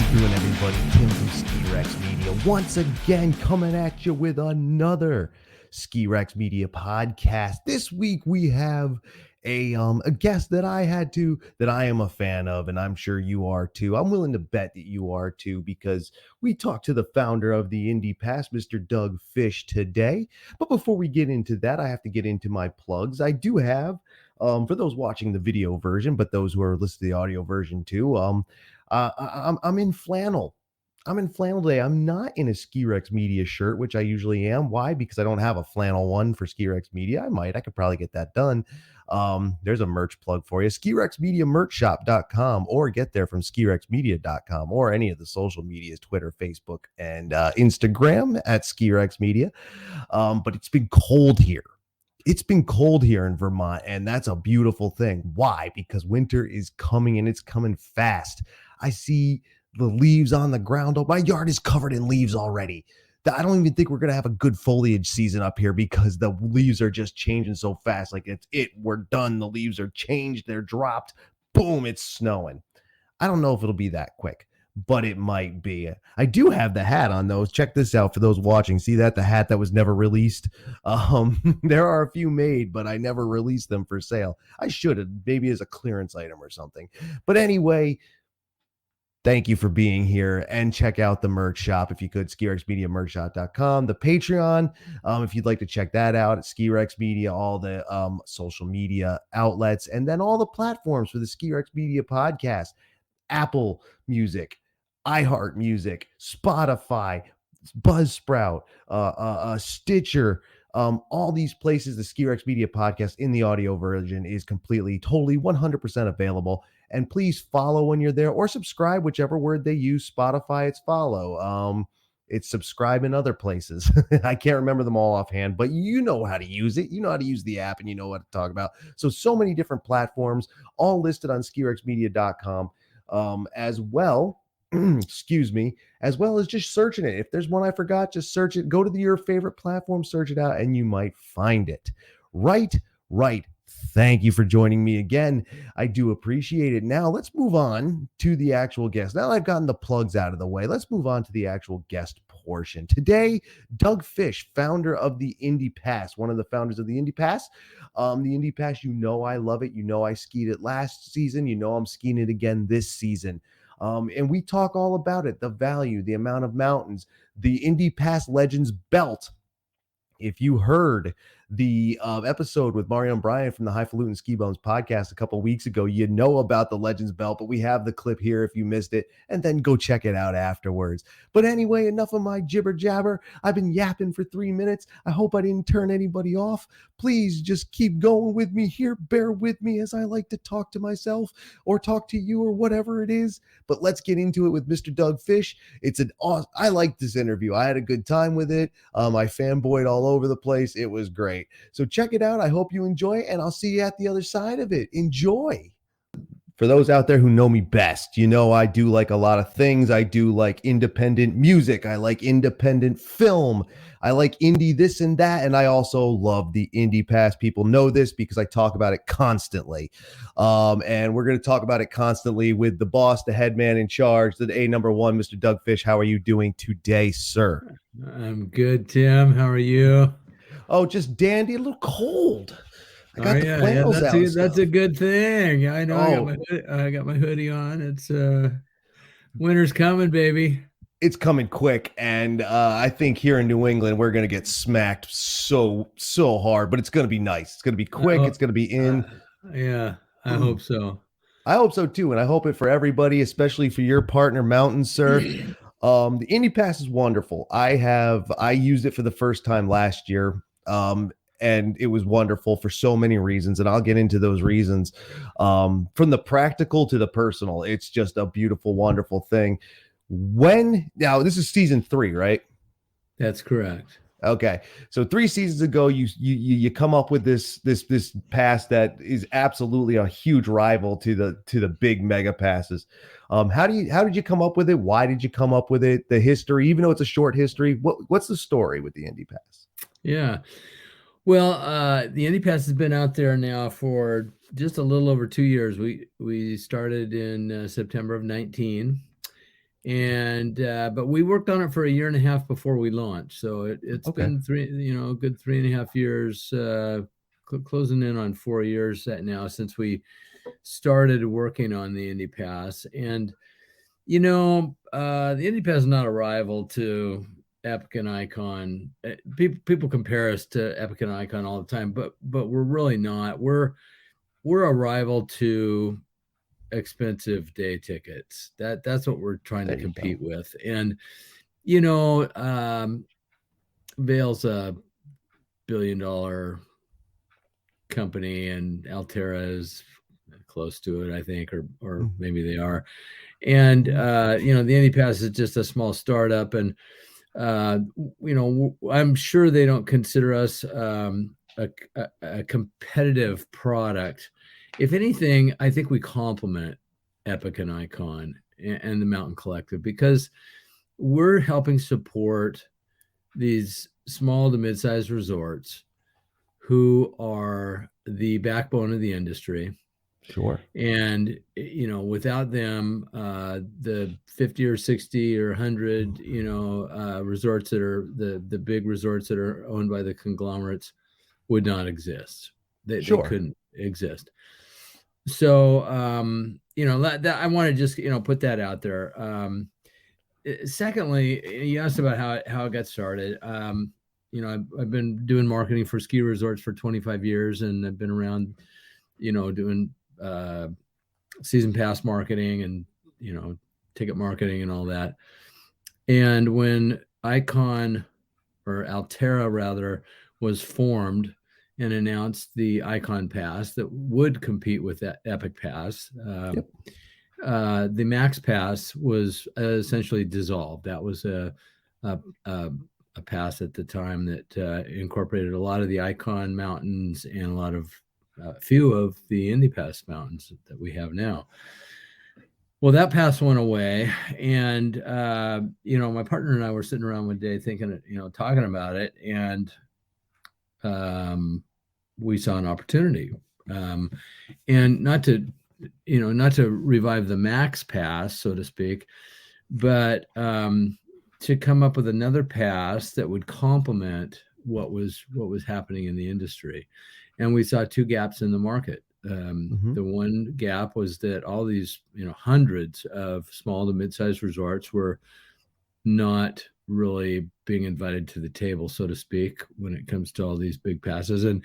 you doing, everybody? Tim from Ski Rex Media once again coming at you with another Ski Rex Media podcast. This week we have a guest that I am a fan of, and I'm sure you are too. I'm willing to bet that you are too, because we talked to the founder of the Indy Pass, Mr. Doug Fish, today. But before we get into that, I have to get into my plugs. I do have, for those watching the video version, but those who are listening to the audio version too, I'm in flannel. I'm in flannel today. I'm not in a Ski Rex Media shirt, which I usually am. Why? Because I don't have a flannel one for Ski Rex Media. I could probably get that done. There's a merch plug for you. SkiRexMediaMerchShop.com, or get there from SkiRexMedia.com, or any of the social medias, Twitter, Facebook, and Instagram at Ski Rex Media. But it's been cold here. It's been cold here in Vermont, and that's a beautiful thing. Why? Because winter is coming, and it's coming fast. I see the leaves on the ground. Oh, my yard is covered in leaves already. I don't even think we're going to have a good foliage season up here, because the leaves are just changing so fast. Like, we're done. The leaves are changed. They're dropped. Boom, it's snowing. I don't know if it'll be that quick, but it might be. I do have the hat on, though. Check this out for those watching. See that? The hat that was never released. There are a few made, but I never released them for sale. I should have, maybe as a clearance item or something. But anyway, thank you for being here, and check out the merch shop if you could, SkiRexMediaMerchShop.com. The Patreon, if you'd like to check that out, at Ski Rex Media, all the social media outlets, and then all the platforms for the Ski Rex Media podcast: Apple Music, iHeart Music, Spotify, Buzzsprout, Stitcher, all these places. The Ski Rex Media podcast in the audio version is completely, totally, 100% available. And please follow when you're there, or subscribe, whichever word they use. Spotify, it's follow. It's subscribe in other places. I can't remember them all offhand, but you know how to use it. You know how to use the app, and you know what to talk about. So many different platforms, all listed on SkiRexMedia.com. As well, excuse me, as well as just searching it. If there's one I forgot, just search it. Go to your favorite platform, search it out, and you might find it. Right. Thank you for joining me again. I do appreciate it. Now let's move on to the actual guest. Now I've gotten the plugs out of the way, let's move on to the actual guest portion. Today, Doug Fish, founder of the Indy Pass, one of the founders of the Indy Pass. The Indy Pass, you know I love it. You know I skied it last season. You know I'm skiing it again this season. And we talk all about it, the value, the amount of mountains, the Indy Pass Legends belt. If you heard the episode with Mario and Brian from the Highfalutin Ski Bums podcast a couple of weeks ago, you know about the Legends belt, but we have the clip here if you missed it, and then go check it out afterwards. But anyway, enough of my jibber jabber. I've been yapping for 3 minutes. I hope I didn't turn anybody off. Please just keep going with me here. Bear with me as I like to talk to myself, or talk to you, or whatever it is. But let's get into it with Mr. Doug Fish. I liked this interview. I had a good time with it. I fanboyed all over the place. It was great. So check it out. I hope you enjoy it, and I'll see you at the other side of it. Enjoy. For those out there who know me best, you know I do like a lot of things. I do like independent music. I like independent film. I like indie this and that. And I also love the Indy Pass. People know this because I talk about it constantly. And we're going to talk about it constantly with the boss, the head man in charge, the number one, Mr. Doug Fish. How are you doing today, sir? I'm good, Tim. How are you? Oh, just dandy, a little cold. I got the flannels out. That's a good thing. I know. Oh. I got my hoodie on. It's winter's coming, baby. It's coming quick, and I think here in New England we're gonna get smacked so hard, but it's gonna be nice. It's gonna be quick. It's gonna be in. Yeah, I hope so. I hope so too, and I hope it for everybody, especially for your partner, Mountain Sir. The Indy Pass is wonderful. I used it for the first time last year. And it was wonderful for so many reasons, and I'll get into those reasons. From the practical to the personal, it's just a beautiful, wonderful thing. Now this is season 3, right? That's correct. Okay, so 3 seasons ago, you come up with this pass that is absolutely a huge rival to the big mega passes. How did you come up with it? Why did you come up with it? The history, even though it's a short history, what's the story with the Indy Pass? Yeah. Well, the Indy Pass has been out there now for just a little over 2 years. We started in September of 19, And but we worked on it for a year and a half before we launched. So it's Okay. been a good 3.5 years, closing in on 4 years now since we started working on the Indy Pass. And the Indy Pass is not a rival to Epic and Icon. People compare us to Epic and Icon all the time, but we're really not. We're a rival to expensive day tickets. That's what we're trying to There you go. compete with. And you know, Vail's a billion-dollar company, and Altera is close to it, I think, or Mhm. maybe they are. And Mhm. the Indy Pass is just a small startup, and I'm sure they don't consider us a competitive product. If anything, I think we complement Epic and Icon and the Mountain Collective because we're helping support these small to mid-sized resorts who are the backbone of the industry. Sure. And without them, the 50 or 60 or 100 resorts that are the big resorts that are owned by the conglomerates would not exist. They Sure. couldn't exist. So that I want to just put that out there. Secondly, you asked about how it got started. I've been doing marketing for ski resorts for 25 years, and I've been around doing season pass marketing and ticket marketing and all that. And when Icon, or Altera rather, was formed and announced the Icon Pass that would compete with that Epic Pass, Yep. the Max Pass was essentially dissolved. That was a, a, a pass at the time that incorporated a lot of the Icon mountains and a lot of few of the Indy Pass mountains that we have now. Well, that pass went away, and my partner and I were sitting around one day thinking, talking about it, and um, we saw an opportunity, and not to revive the Max Pass, so to speak, but to come up with another pass that would complement what was happening in the industry. And we saw two gaps in the market. Hmm. The one gap was that all these hundreds of small to mid-sized resorts were not really being invited to the table, so to speak, when it comes to all these big passes. And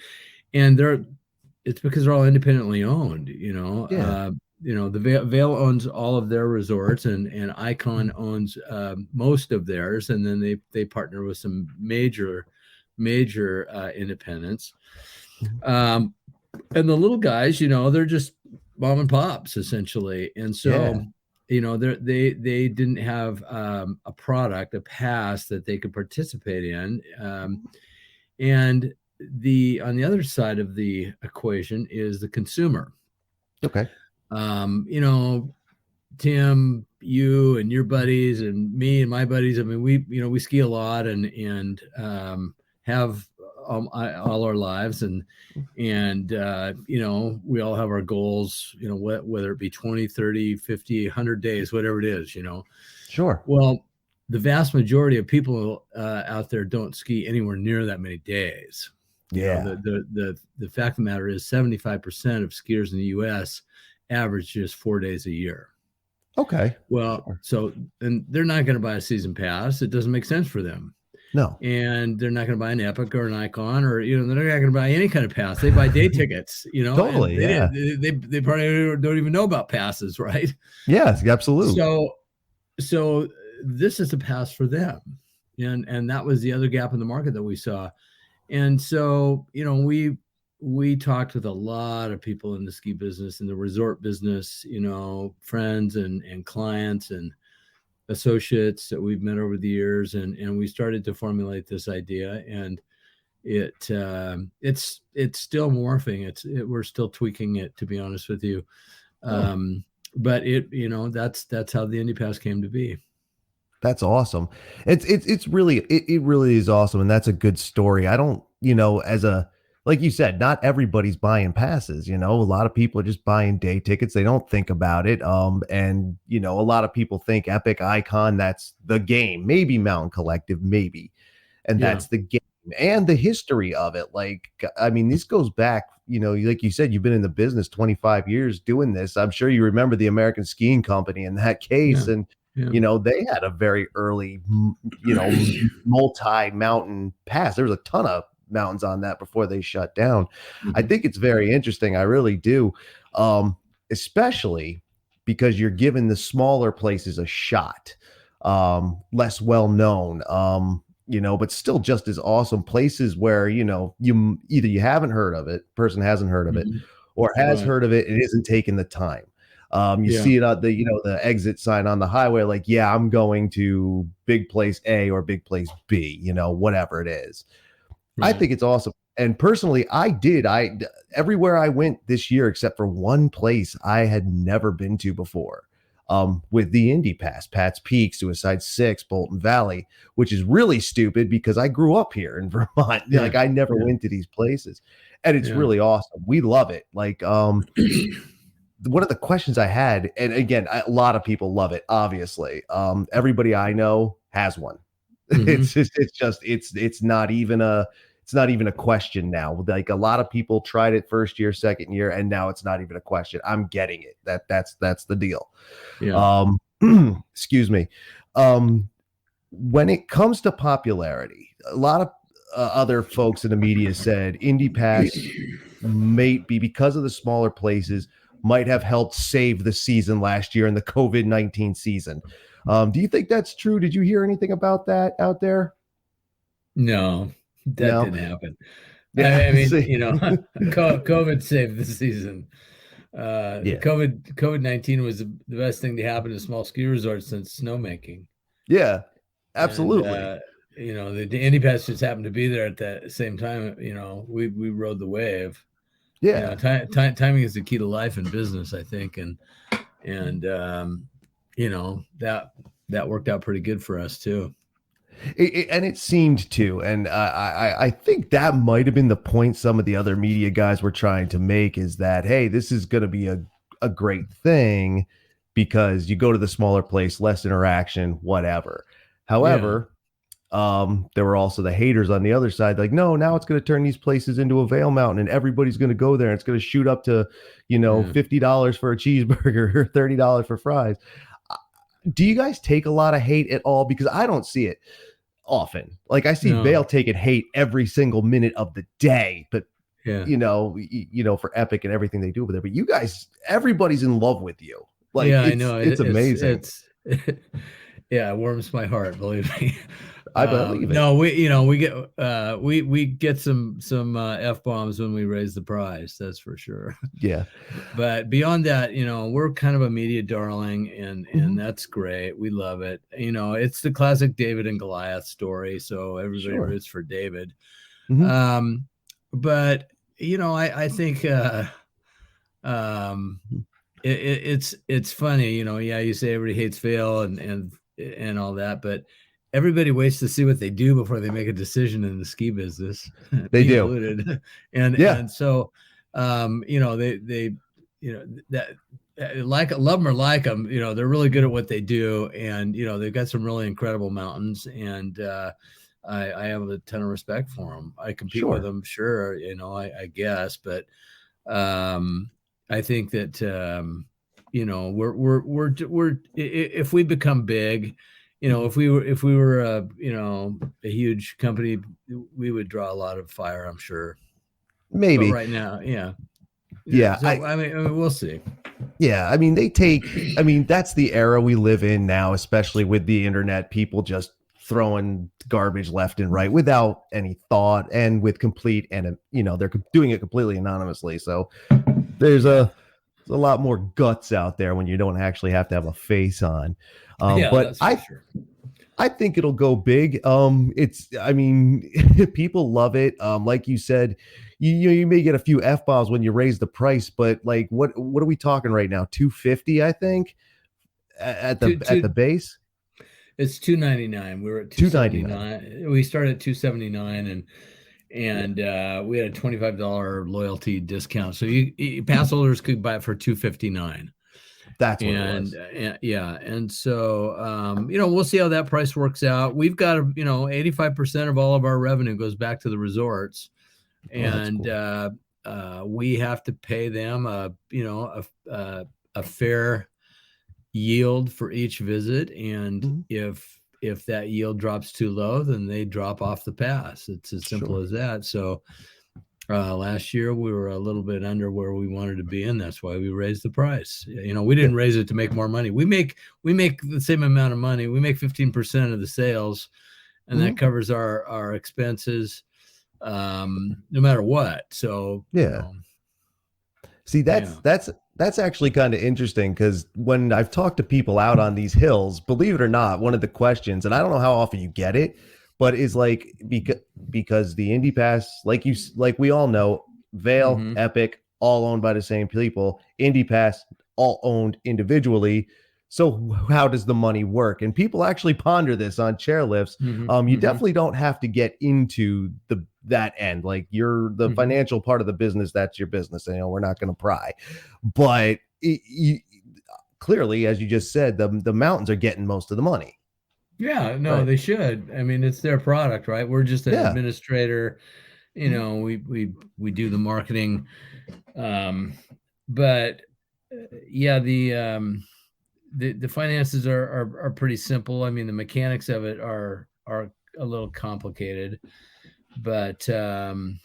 it's because they're all independently owned. Yeah. The Vail owns all of their resorts, and Icon owns most of theirs, and then they partner with some major independents. Mhm. Um, and the little guys, they're just mom and pops essentially, and so Yeah. they didn't have a product, a pass that they could participate in, and the on the other side of the equation is the consumer. Okay. um, you know Tim, you and your buddies and me and my buddies, I mean, we ski a lot and have all our lives, and we all have our goals, whether it be 20, 30, 50, 100 days, whatever it is. Sure. Well, the vast majority of people out there don't ski anywhere near that many days. Yeah. The fact of the matter is 75% of skiers in the US average just 4 days a year. Okay. Well, Sure. so, and they're not going to buy a season pass. It doesn't make sense for them. No. And they're not going to buy an Epic or an Icon, or they're not going to buy any kind of pass. They buy day tickets, and Totally. Yeah. they probably don't even know about passes, right? Yes. Absolute. So this is a pass for them, and that was the other gap in the market that we saw. And so we talked with a lot of people in the ski business and the resort business, friends and clients and associates that we've met over the years, and we started to formulate this idea, and it's still morphing. We're still tweaking it, to be honest with you. Oh, um but that's how the Indy Pass came to be. that's awesome. It's really it really is awesome, and that's a good story. I don't, as a like you said, not everybody's buying passes. A lot of people are just buying day tickets. They don't think about it. And a lot of people think Epic Icon, that's the game, maybe Mountain Collective, maybe, and Yeah. that's the game and the history of it. Like, I mean, this goes back. Like you said, you've been in the business 25 years doing this. I'm sure you remember the American Skiing Company in that case, Yeah. and Yeah. they had a very early, multi-mountain pass. There was a ton of mountains on that before they shut down. I Mhm. think it's very interesting. I really do. Especially because you're giving the smaller places a shot, less well known, but still just as awesome places where, you either you haven't heard of it, person hasn't heard of it, Mhm. or has Right. heard of it and isn't taking the time. You Yeah. see it on the exit sign on the highway, like, yeah, I'm going to big place A or big place B, whatever it is. I Right. think it's awesome. And personally, I everywhere I went this year, except for one place I had never been to before. With the Indy Pass, Pat's Peak, Suicide Six, Bolton Valley, which is really stupid because I grew up here in Vermont. Yeah. Like, I never Yeah. went to these places, and it's Yeah. really awesome. We love it. Like, one of the questions I had, and again, a lot of people love it. Obviously, everybody I know has one. Mhm. It's not even a question now. Like, a lot of people tried it first year, second year, and now it's not even a question. I'm getting it. That's the deal. Yeah. Um, excuse me. Um, when it comes to popularity, a lot of other folks in the media said Indie Pass might be, because of the smaller places, might have helped save the season last year in the COVID-19 season. Do you think that's true? Did you hear anything about that out there? No, that No. didn't happen. Yeah. I mean, See. COVID saved the season. Yeah. COVID-19 was the best thing to happen to small ski resorts since snowmaking. Yeah. And Absolutely. the Indy Pass just happened to be there at the same time. We rode the wave. Yeah. Timing is the key to life and business, I think, and that worked out pretty good for us too. And it seemed to, and I think that might have been the point some of the other media guys were trying to make, is that, hey, this is going to be a great thing because you go to the smaller place, less interaction, whatever. Yeah, However, there were also the haters on the other side, like, no, now it's going to turn these places into a Vail Mountain, and everybody's going to go there. And it's going to shoot up to, yeah. $50 for a cheeseburger or $30 for fries. Do you guys take a lot of hate at all? Because I don't see it often. Like, I see No, Vail taking hate every single minute of the day, but yeah, for Epic and everything they do over there. But you guys, everybody's in love with you. Like, yeah. I it's know it's amazing. yeah, it warms my heart. Believe me. I believe it. No, we get some f bombs when we raise the price. That's for sure. Yeah. But beyond that, we're kind of a media darling, and Mhm. that's great. We love it. It's the classic David and Goliath story, so everybody Sure. roots for David. Hmm. Um, but I think um, it's funny. Yeah, you say everybody hates Vail and all that, but everybody waits to see what they do before they make a decision in the ski business, They me do. included. and Yeah. and so they that like love them or like them, they're really good at what they do, and they've got some really incredible mountains, and I have a ton of respect for them. I compete with Sure. them, sure, I guess, but um, I think that we're if we become big, Mhm. if we were a huge company, we would draw a lot of fire, I'm sure. But Maybe. right now, yeah. Yeah. So I mean, we'll see. Yeah. I mean, that's the era we live in now, especially with the internet. People just throwing garbage left and right without any thought, and with complete, and they're doing it completely anonymously. So there's Yeah, a lot more guts out there when you don't actually have to have a face on. yeah, But that's for sure. I think it'll go big. I mean, people love it. Like you said, you may get a few f bombs when you raise the price, but like, what are we talking right now? 250, I think, at Two, the two, base. it's 299. We were at 299. 279. We started at 279, and we had a $25 loyalty discount, so pass holders could buy it for $259. That's what it And was. yeah, and so we'll see how that price works out. We've got 85% of all of our revenue goes back to the resorts, Oh, that's and cool. we have to pay them a fair yield for each visit, and Mhm. if that yield drops too low, then they drop off the pass. It's as simple Sure. as that. So last year we were a little bit under where we wanted to be, and that's why we raised the price. We Yeah. didn't raise it to make more money. We make the same amount of money. We make 15% of the sales, and that Mhm. covers our expenses, no matter what. So Yeah. See, yeah. that's actually kind of interesting because when I've talked to people out on these hills, believe it or not, one of the questions, and I don't know how often you get it, but is like because the Indy Pass, like we all know, Vail, Mm-hmm. Epic, all owned by the same people. Indy Pass, all owned individually. So how does the money work? And people actually ponder this on chairlifts. Mm-hmm. You Mm-hmm. definitely don't have to get into that end. Like you're the Mm-hmm. financial part of the business. That's your business. We're not going to pry, but clearly, as you just said, the mountains are getting most of the money. Yeah, no, Right. they should. I mean, it's their product, right? We're just an Yeah. administrator. Mhm. We do the marketing, um, but yeah, the finances are pretty simple. I mean, the mechanics of it are a little complicated, but um,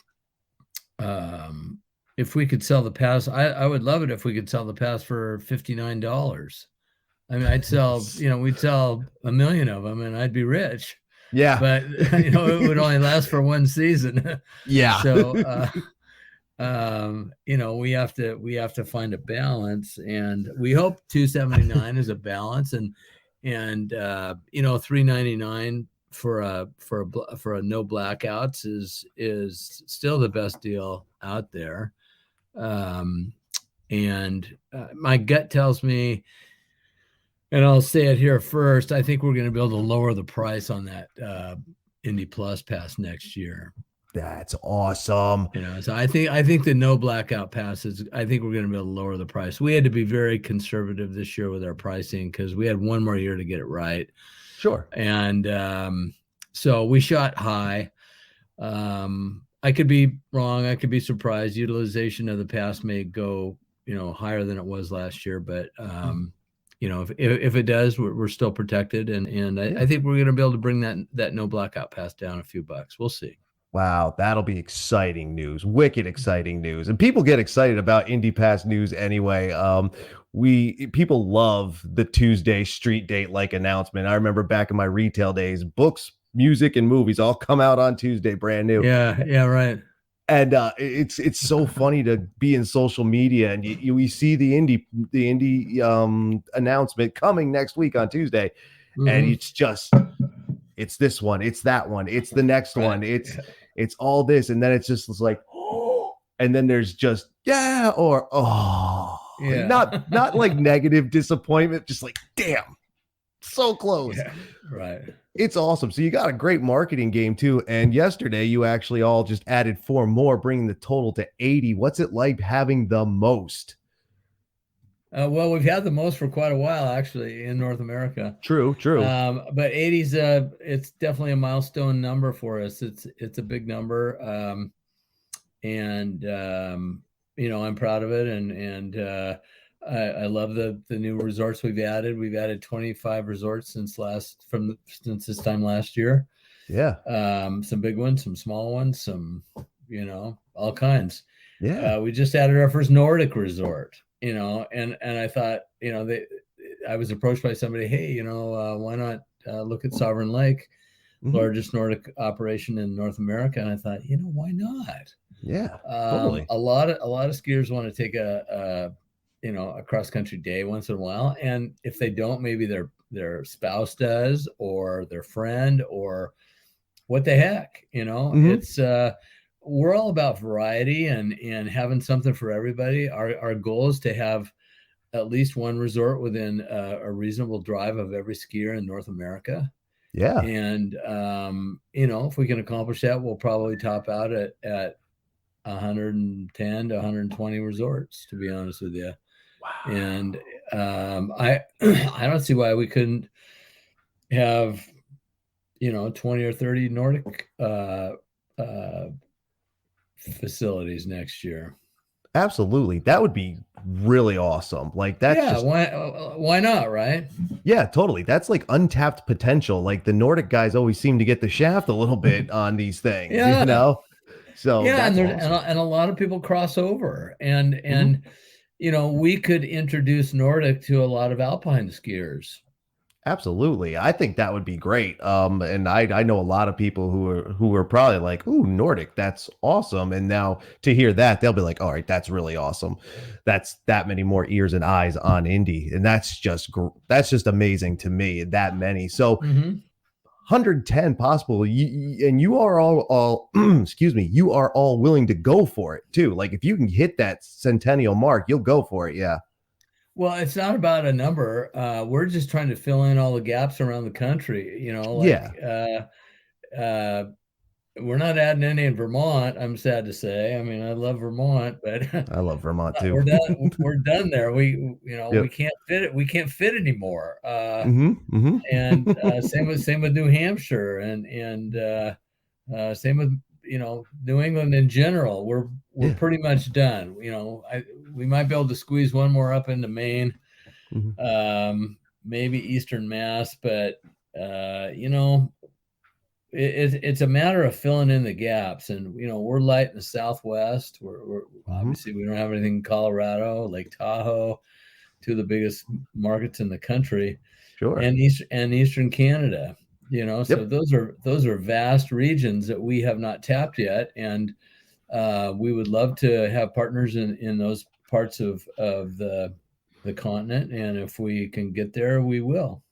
if we could sell the pass, I would love it if we could sell the pass for $59. I mean, we'd sell 1 million of them, and I'd be rich. Yeah. But it would only last for one season. Yeah. So we have to find a balance, and we hope 279 is a balance, and $399 for a no blackouts is still the best deal out there. um and my gut tells me, and I'll say it here first, I think we're going to be able to lower the price on that Indy Plus pass next year. That's awesome. So I think the no blackout passes, I think we're going to be able to lower the price. We had to be very conservative this year with our pricing because we had one more year to get it right. Sure. And so we shot high. I could be wrong. I could be surprised. Utilization of the pass may go, higher than it was last year, but if it does, we're still protected, and Yeah. I think we're going to be able to bring that no blackout pass down a few bucks. We'll see. Wow, that'll be exciting news. Wicked exciting news. And people get excited about Indie Pass news anyway. We people love the Tuesday street date like announcement. I remember back in my retail days, books, music, and movies all come out on Tuesday, brand new. Yeah, yeah, right. And it's so funny to be in social media and you see the indie announcement coming next week on Tuesday, and Mm-hmm. it's this one, it's that one, it's the next Right. one, it's all this, and then it's like, oh, and then there's just yeah or oh, Yeah. not like negative disappointment, just like damn, so close. Yeah. Right. It's awesome. So you got a great marketing game too. And yesterday you actually all just added 4 more, bringing the total to 80. What's it like having the most? Well, we've had the most for quite a while, actually, in North America. True. But 80's it's definitely a milestone number for us. It's a big number, and I'm proud of it, and I love the new resorts we've added. We've added 25 resorts since this time last year. Yeah. Some big ones, some small ones, some all kinds. Yeah. We just added our first Nordic resort, and I thought, I was approached by somebody, hey, why not look at Sovereign Lake, Mhm. largest Nordic operation in North America? And I thought, why not? Yeah. Totally. A lot of skiers want to take a cross country day once in a while, and if they don't, maybe their spouse does, or their friend, or what the heck, Mhm. it's we're all about variety and having something for everybody. Our goal is to have at least one resort within a reasonable drive of every skier in North America. Yeah. And if we can accomplish that, we'll probably top out at 110 to 120 resorts, to be honest with you. And Wow. I I don't see why we couldn't have 20 or 30 Nordic uh, facilities next year. Absolutely. That would be really awesome. Like that's Yeah, just why not, right? yeah, totally. That's like untapped potential. Like the Nordic guys always seem to get the shaft a little bit on these things, you Yeah, know? So yeah, and that's there's awesome. and a lot of people cross over, and Mhm. we could introduce Nordic to a lot of alpine skiers. Absolutely. I think that would be great. And I know a lot of people who are probably like, "Ooh, Nordic, that's awesome." And now to hear that, they'll be like, "All right, that's really awesome. That's that many more ears and eyes on Indy." And that's just amazing to me, that many. So Hmm. 110 possible and you are all excuse me, you are all willing to go for it too. Like if you can hit that centennial mark, you'll go for it. Yeah. Well, it's not about a number. We're just trying to fill in all the gaps around the country. Yeah. Uh, we're not adding any in Vermont. I'm sad to say. I mean, I love Vermont, but I love Vermont too. we're done. We're done there. We Yep. can't fit it. We can't fit anymore. And Mm-hmm. same with New Hampshire, and same with New England in general. We're Yeah. pretty much done. We might be able to squeeze one more up into Maine, Mm-hmm. maybe Eastern Mass, but it's a matter of filling in the gaps. And we're light in the Southwest. We're Mm-hmm. obviously we don't have anything in Colorado, Lake Tahoe, two of the biggest markets in the country, Sure. and Eastern Canada. So Yep. those are vast regions that we have not tapped yet, and we would love to have partners in those parts of the continent. And if we can get there, we will.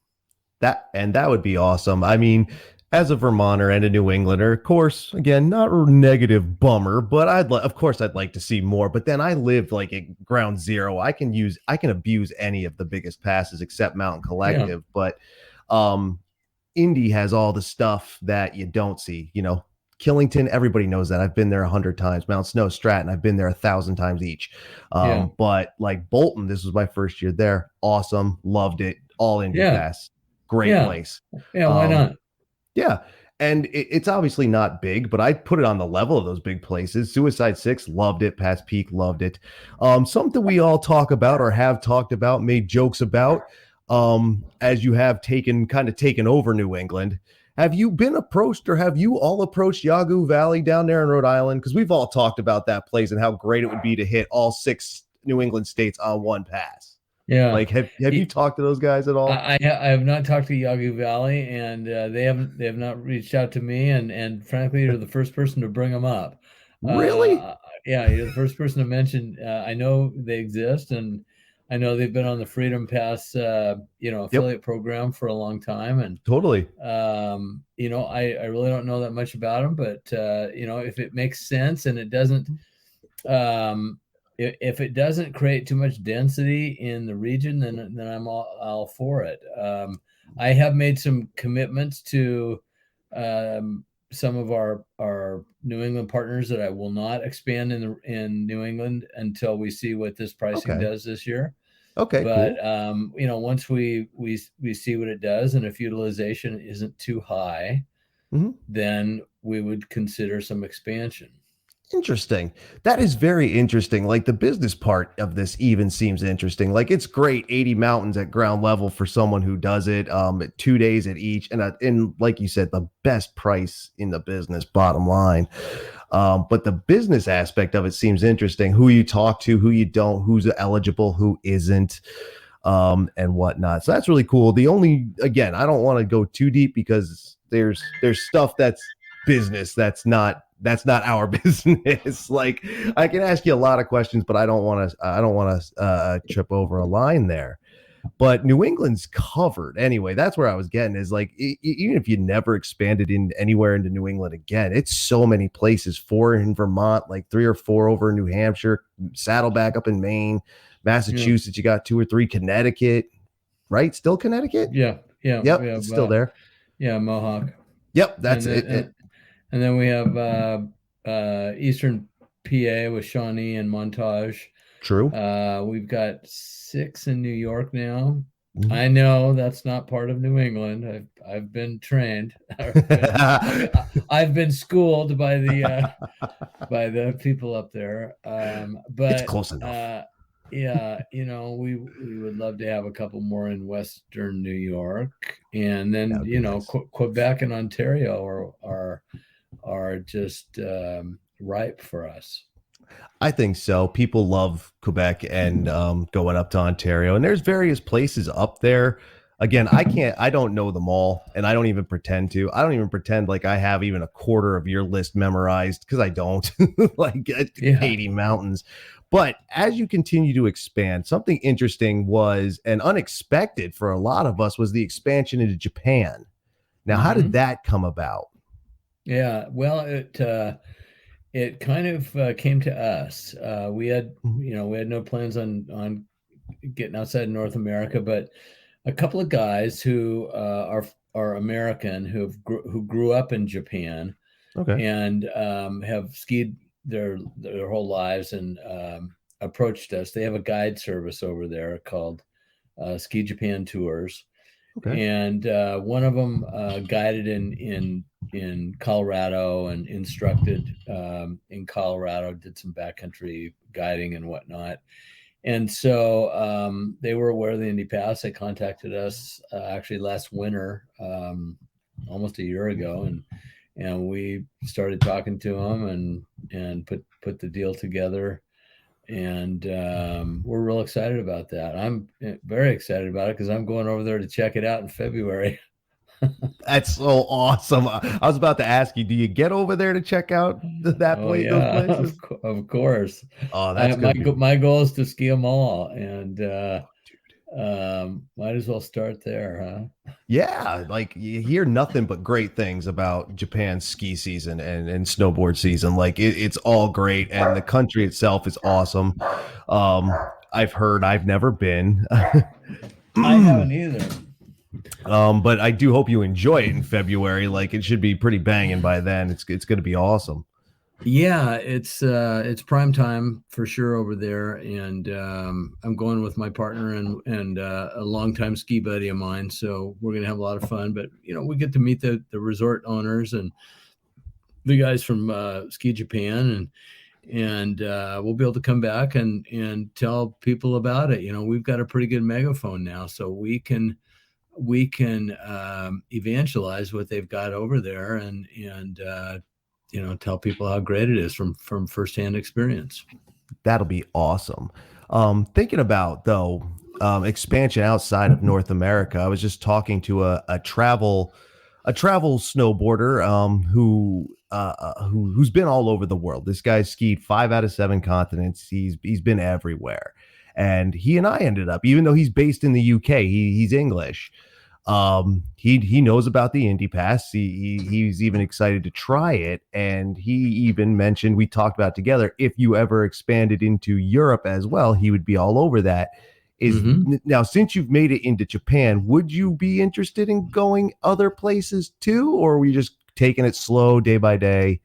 That would be awesome. I mean, as a Vermonter and a New Englander, of course, again, not a negative bummer, but of course I'd like to see more. But then I live like at ground zero. I can abuse any of the biggest passes except Mountain Yeah, Collective, but um Indy has all the stuff that you don't see. Killington, everybody knows that. I've been there 100 times. Mount Snow, Stratton, I've been there 1,000 times each. yeah, But like Bolton, this was my first year there. Awesome, loved it. All Indy yeah, Pass, great yeah, place. yeah. Why Um, not? yeah, and it's obviously not big, but I'd put it on the level of those big places. Suicide Six, loved it. Pass Peak, loved it. Something we all talk about or have talked about, made jokes about, as you have taken over New England. Have you been approached or have you all approached Yawgoo Valley down there in Rhode Island? Because we've all talked about that place and how great it would be to hit all six New England states on one pass. Yeah. Like, have you talked to those guys at all? I have not talked to Yawgoo Valley, and they have not reached out to me, and frankly, you're the first person to bring them up. Really? Yeah, you're the first person to mention. I know they exist, and I know they've been on the Freedom Pass, Yep, affiliate program for a long time, and totally. I really don't know that much about them, but if it makes sense and it doesn't um, if it doesn't create too much density in the region, then I'm all for it. I have made some commitments to some of our New England partners that I will not expand in New England until we see what this pricing Okay. does this year. Okay, But cool. once we see what it does, and if utilization isn't too high, Mhm. then we would consider some expansion. Interesting. That is very interesting. Like the business part of this even seems interesting. Like it's great 80 mountains at ground level for someone who does it 2 days at each and like you said the best price in the business bottom line. But the business aspect of it seems interesting. Who you talk to, who you don't, who's eligible, who isn't, and whatnot. So that's really cool. The only again, I don't want to go too deep because there's stuff that's business that's not our business. Like I can ask you a lot of questions, but I don't want to trip over a line there. But New England's covered anyway. That's where I was getting is like even if you never expanded in anywhere into New England again, it's so many places. 4 in Vermont, like 3 or 4 over in New Hampshire, Saddleback up in Maine, Yeah, Massachusetts. You got 2 or 3, Connecticut, right? Still Connecticut. yeah, yeah, Yep, yeah. it's still there. Yeah, Mohawk. Yep, that's And then it. and then we have Eastern PA with Shawnee and Montage. True. We've got 6 in New York now. Mhm. I know that's not part of New England. I've been trained. I've been schooled by the people up there. It's But close enough. yeah, we would love to have a couple more in Western New York, and That then would be nice. Quebec and Ontario are just ripe for us. I think so. People love Quebec and going up to Ontario, and there's various places up there. Again, I don't know them all, and I don't even pretend to. I don't even pretend like I have even a quarter of your list memorized because I don't. Like Yeah. 80 mountains. But as you continue to expand, something interesting was and unexpected for a lot of us was the expansion into Japan. Now, how did Hmm. that come about? Yeah. Well, it kind of came to us. Mhm. We had no plans on getting outside North America, but a couple of guys who are American who grew up in Japan Okay. and have skied their whole lives and approached us. They have a guide service over there called Ski Japan Tours, Okay. and one of them guided in Colorado and instructed in Colorado, did some backcountry guiding and whatnot. And so they were aware of the Indy Pass. They contacted us actually last winter, almost a year ago, and we started talking to them and put the deal together. And we're real excited about that. I'm very excited about it because I'm going over there to check it out in February. That's so awesome. I was about to ask you, do you get over there to check out that Oh place, those yeah, places? of course. Oh, that's My gonna be my goal is to ski them all, and dude. might as well start there, huh? Yeah, like you hear nothing but great things about Japan's ski season and snowboard season. Like it's all great, and the country itself is awesome. I've heard, I've never been. I haven't either. But I do hope you enjoy it in February. Like it should be pretty banging by then. It's going to be awesome. Yeah, it's prime time for sure over there, and I'm going with my partner and a longtime ski buddy of mine. So we're gonna have a lot of fun. But we get to meet the resort owners and the guys from Ski Japan, and we'll be able to come back and tell people about it. We've got a pretty good megaphone now, so we can evangelize what they've got over there and tell people how great it is from firsthand experience. That'll be awesome. Thinking about though expansion outside of North America, I was just talking to a travel snowboarder who's been all over the world. This guy's skied 5 out of 7 continents. He's been everywhere, and he and I ended up, even though he's based in the UK, he's English. He knows about the Indy Pass. He's even excited to try it, and he even mentioned, we talked about together, if you ever expanded into Europe as well, he would be all over that. Is Hmm. now, since you've made it into Japan, would you be interested in going other places too, or are we just taking it slow day by day?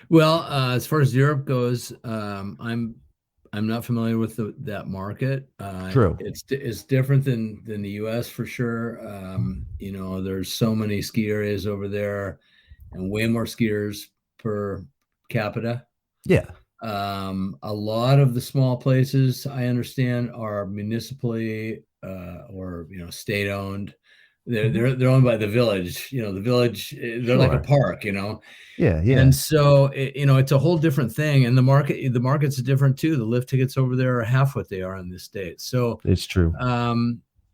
Well, as far as Europe goes, I'm not familiar with that market. True. It's different than the U.S. for sure. There's so many ski areas over there, and way more skiers per capita. Yeah. A lot of the small places I understand are municipally or state owned. They're, Mhm. they're they're owned by the village. The village, they're like a Sure. park. Yeah. And Yeah. so it's a whole different thing, and the market's different too. The lift tickets over there are half what they are in the States. So It's true.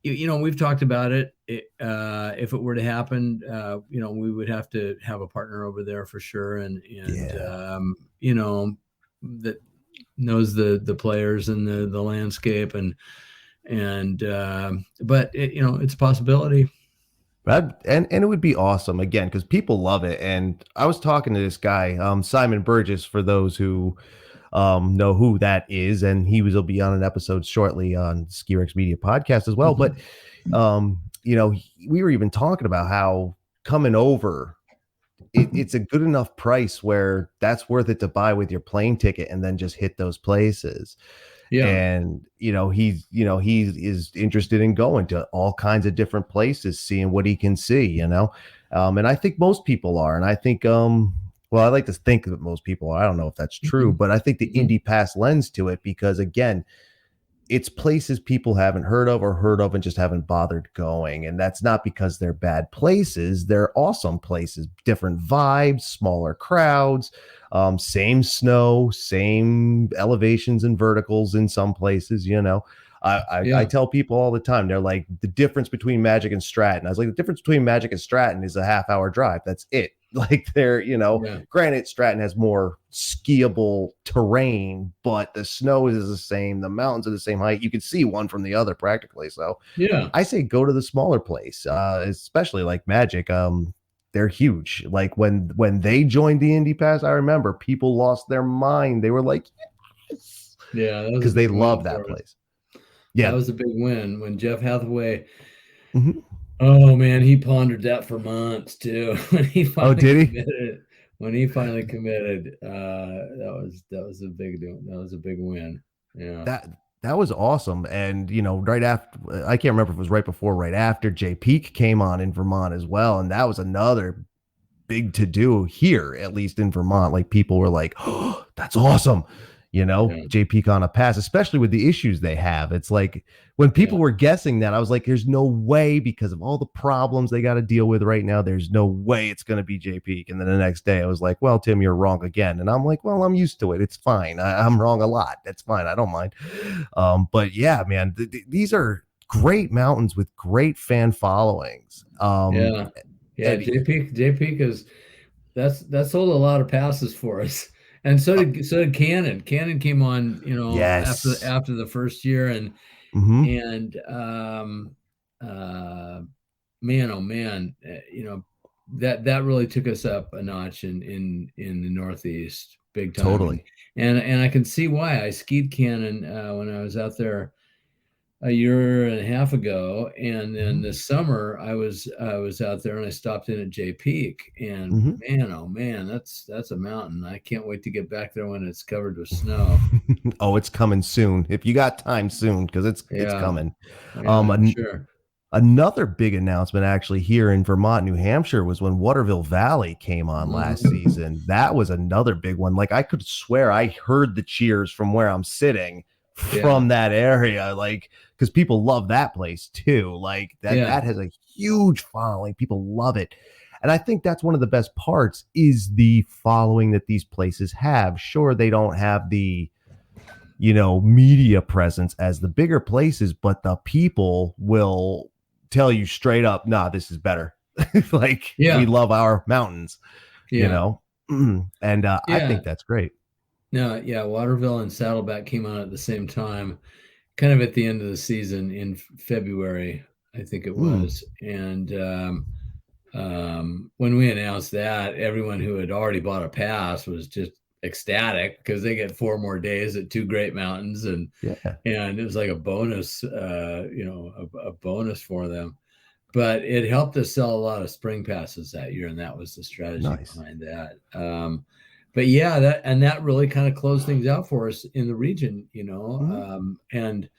we've talked about it. If it were to happen, we would have to have a partner over there for sure, and Yeah. that knows the players and the landscape, and but it's a possibility. And it would be awesome again because people love it. And I was talking to this guy, Simon Burgess, for those who know who that is, and will be on an episode shortly on Ski Rex Media podcast as well. Mhm. But we were even talking about how coming over, it's a good enough price where that's worth it to buy with your plane ticket and then just hit those places. Yeah. And he is interested in going to all kinds of different places, seeing what he can see. And I think most people are. And I think well, I like to think that most people are. I don't know if that's true, Mhm. but I think the Mhm. Indy Pass lends to it because, again, it's places people haven't heard of and just haven't bothered going. And that's not because they're bad places. They're awesome places, different vibes, smaller crowds, same snow, same elevations and verticals in some places. I Yeah. tell people all the time, they're like, the difference between Magic and Stratton. I was like, the difference between Magic and Stratton is a half-hour drive. That's it. Like, Yeah. granted, Stratton has more skiable terrain, but the snow is the same. The mountains are the same height. You can see one from the other practically. So Yeah. I say go to the smaller place, especially like Magic. They're huge. Like when they joined the Indie Pass, I remember people lost their mind. They were like, yes, Yeah. That was a because they big win love that for us. place. That Yeah. was a big win when Jeff Hathaway. Mhm. Oh man, he pondered that for months too. When he Oh, finally did he? committed, that was a big deal. That was a big win. Yeah. That was awesome. And right after, I can't remember if it was right before, right after, Jay Peak came on in Vermont as well, and that was another big to do here, at least in Vermont. Like, people were like, "Oh, that's awesome." Yeah. Jay Peak on a pass, especially with the issues they have. It's like when Yeah. people were guessing that, I was like, there's no way, because of all the problems they got to deal with right now. There's no way it's going to be Jay Peak. And then the next day I was like, well, Tim, you're wrong again. And I'm like, well, I'm used to it. It's fine. I'm wrong a lot. That's fine. I don't mind. But yeah, man, these are great mountains with great fan followings. Yeah. Yeah. And JP is that sold a lot of passes for us. And so did Cannon. Cannon came on, after yes. after the first year, and Hmm. and uh man, oh man, that really took us up a notch in the Northeast, big time. and Totally. and I can see why. I skied Cannon when I was out there a year and a half ago, and then Hmm. this summer I was out there and I stopped in at Jay Peak, and Hmm. man, oh man, that's a mountain. I can't wait to get back there when it's covered with snow. Oh, it's coming soon. If you got time, soon, because it's Yeah, coming. yeah, Um, I'm an, sure. Another big announcement actually here in Vermont, New Hampshire, was when Waterville Valley came on last Mhm. season. That was another big one. Like, I could swear I heard the cheers from where I'm sitting Yeah, from that area, like, because people love that place too. Like, that yeah, has a huge following. People love it. And I think that's one of the best parts, is the following that these places have. Sure, they don't have the media presence as the bigger places, but the people will tell you straight up, nah, this is better. Like, we yeah, love our mountains, you yeah, know? And I yeah. think that's great. No, yeah. Waterville and Saddleback came on at the same time, kind of at the end of the season in February, I think it Mm, was. And when we announced that, everyone who had already bought a pass was just ecstatic because they get 4 more days at two great mountains, and yeah. and it was like a bonus, a bonus for them. But it helped us sell a lot of spring passes that year, and that was the strategy Nice. behind that. But yeah, that really kind of closed things out for us in the region, Mhm. and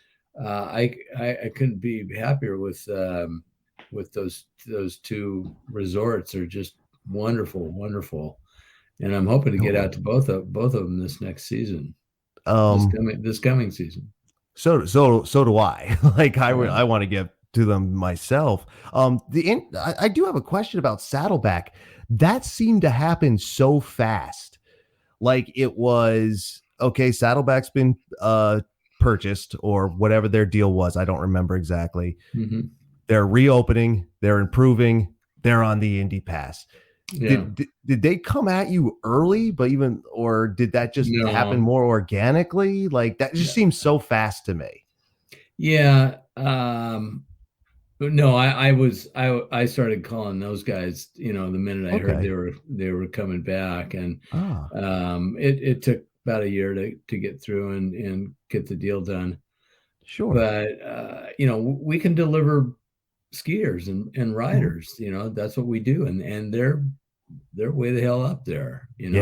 I couldn't be happier with those two resorts. Are just wonderful, wonderful, and I'm hoping to get Totally. out to both of them this next season, this Um, coming season. so do I. Like, Yeah. I want to get to them myself. I do have a question about Saddleback. That seemed to happen so fast. Like, it was okay. Saddleback's been purchased, or whatever their deal was. I don't remember exactly. Hmm. They're reopening. They're improving. They're on the Indie Pass. Yeah. Did they come at you early, or did that just happen No. more organically? Like, that just seems so fast to me. Yeah. But no, I started calling those guys, the minute I heard they Okay. were coming back, and Ah, it took about a year to get through and get the deal done. sure. But we can deliver skiers and riders. You know, that's what we do, and they're way the hell up there. You know,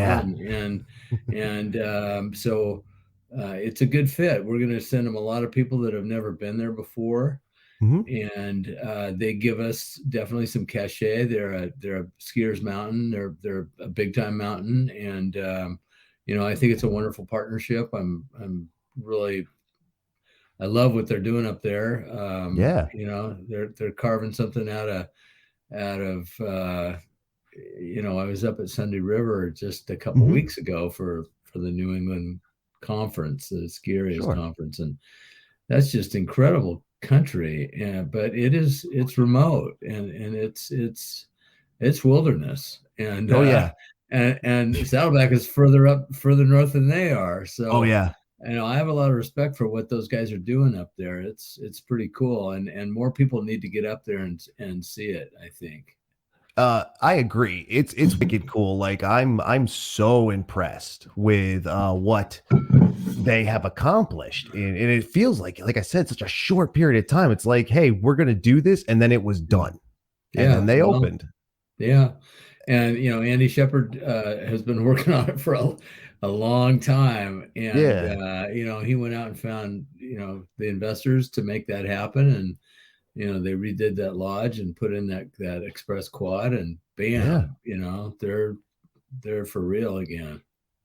Yeah. so it's a good fit. We're going to send them a lot of people that have never been there before. Hmm. And they give us definitely some cachet. They're a skiers mountain. They're a big time mountain, and you know, I think it's a wonderful partnership. I'm really, I love what they're doing up there. Yeah. You know, they're carving something out of you know, I was up at Sunday River just a couple Hmm. weeks ago for the New England conference, the ski areas Sure. conference, and that's just incredible country. But it's remote, and it's wilderness, and Oh yeah. and Saddleback is further north than they are. Oh So, yeah. you know, I have a lot of respect for what those guys are doing up there. It's pretty cool, and more people need to get up there and see it, I think. I agree. It's wicked cool. Like I'm so impressed with what they have accomplished. And it feels like I said, such a short period of time. It's like, hey, we're gonna do this, and then it was done. And then Yeah, they well, opened. yeah. And, you know, Andy Shepard has been working on it for a long time. And, Yeah. you know, he went out and found, you know, the investors to make that happen. And, you know, they redid that lodge and put in that express quad, and Yeah. bam, you know, they're for real again.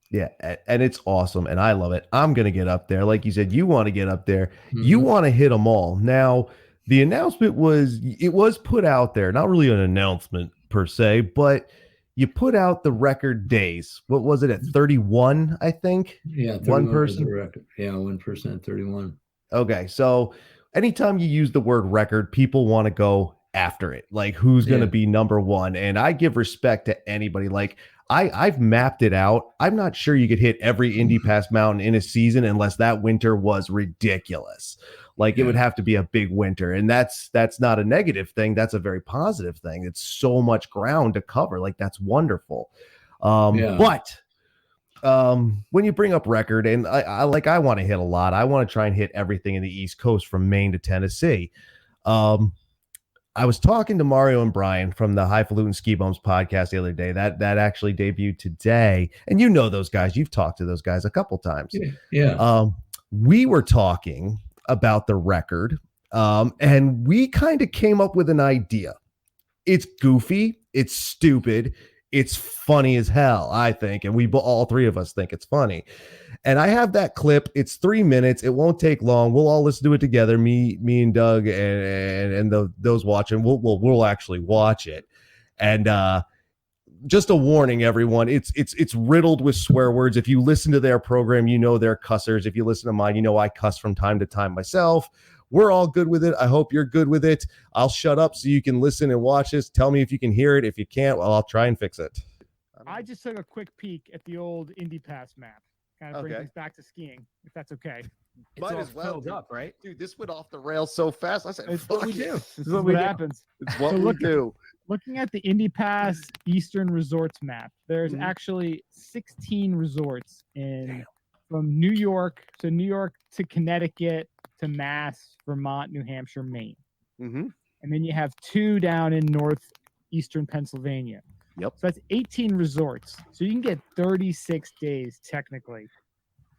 Yeah, and it's awesome, and I love it. I'm gonna get up there, like you said. You want to get up there. You Hmm. want to hit them all. Now, the announcement was put out there. Not really an announcement per se, but you put out the record days. What was it at 31? I think Yeah, one 31 was the person. record. Yeah, 1%, 31. Okay, so anytime you use the word record, people want to go after it. Like who's going to Yeah. be number one? And I give respect to anybody. Like I've mapped it out. I'm not sure you could hit every Indy Pass mountain in a season unless that winter was ridiculous. Like it would Yeah. have to be a big winter, and that's not a negative thing. That's a very positive thing. It's so much ground to cover. Like that's wonderful. Yeah. But when you bring up record, and I want to hit a lot. I want to try and hit everything in the East Coast from Maine to Tennessee. um I was talking to Mario and Brian from the Highfalutin Ski Bums podcast the other day. That actually debuted today, and you know those guys. You've talked to those guys a couple times. Yeah. Yeah. We were talking about the record, and we kind of came up with an idea. It's goofy, it's stupid, it's funny as hell, I think, and we all three of us think it's funny. And I have that clip. It's 3 minutes. It won't take long. We'll all listen to it together. Me and Doug and those watching. We'll actually watch it. And just a warning, everyone. It's riddled with swear words. If you listen to their program, you know they're cussers. If you listen to mine, you know I cuss from time to time myself. We're all good with it. I hope you're good with it. I'll shut up so you can listen and watch this. Tell me if you can hear it. If you can't, well, I'll try and fix it. I just took a quick peek at the old Indy Pass map. Kind of bring things back to skiing, if that's okay. It's Might all as well, filled dude. up, right? Dude, this went off the rails so fast. I said, It's fuck what we it. do. This is what happens. It's what So we look- do. Looking at the Indy Pass Eastern Resorts map, there's actually 16 resorts from New York to Connecticut to Mass, Vermont, New Hampshire, Maine. Mm-hmm. And then you have 2 down in northeastern Pennsylvania. Yep. So that's 18 resorts. So you can get 36 days technically.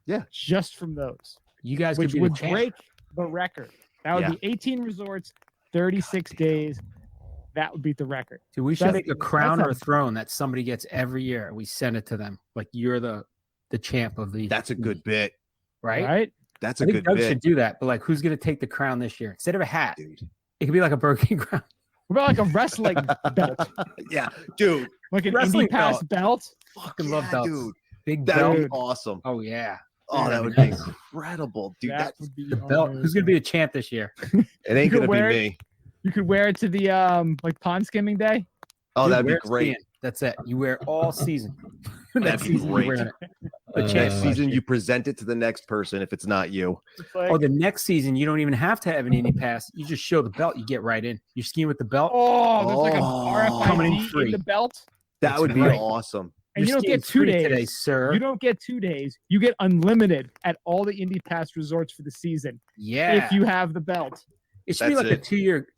Yeah. Just from those. You guys Which could be would the champ. break the record. That would Yeah. be 18 resorts, 36 days. That would beat the record. Dude, we should That's- make a crown that's or a- a throne that somebody gets every year. We send it to them. Like you're the champ of the. That's a good bit. right. Right? That's I a think good Doug bit. should do that. But like, who's gonna take the crown this year instead of a hat? Dude. It could be like a Burger King crown. What about like a wrestling belt? Yeah, dude. Like an Wrestling Indy Pass belt? Fucking love belts. dude. Big That would belt. be awesome. Oh yeah. Oh, that would be incredible, dude. That would be The belt. Who's gonna be the champ this year? It ain't You gonna could be wear it. me. You could wear it to the like pond skimming day. Oh, Dude, that'd be wear it great. skiing. That's it. You wear it all season. That'd Next be season, you're great. wearing it. Uh, The champ Next season. season, you present it to the next person if it's not you. It's like, Oh, the next season you don't even have to have an Indy pass. You just show the belt. You get right in. You're skiing with the belt. there's like a Oh. Coming in RFID in free. the belt. That That's would be right. awesome. And You're you don't get skiing 2 free days. today, sir. You don't get 2 days. You get unlimited at all the Indy Pass resorts for the season Yeah. if you have the belt. It should be That's like it. a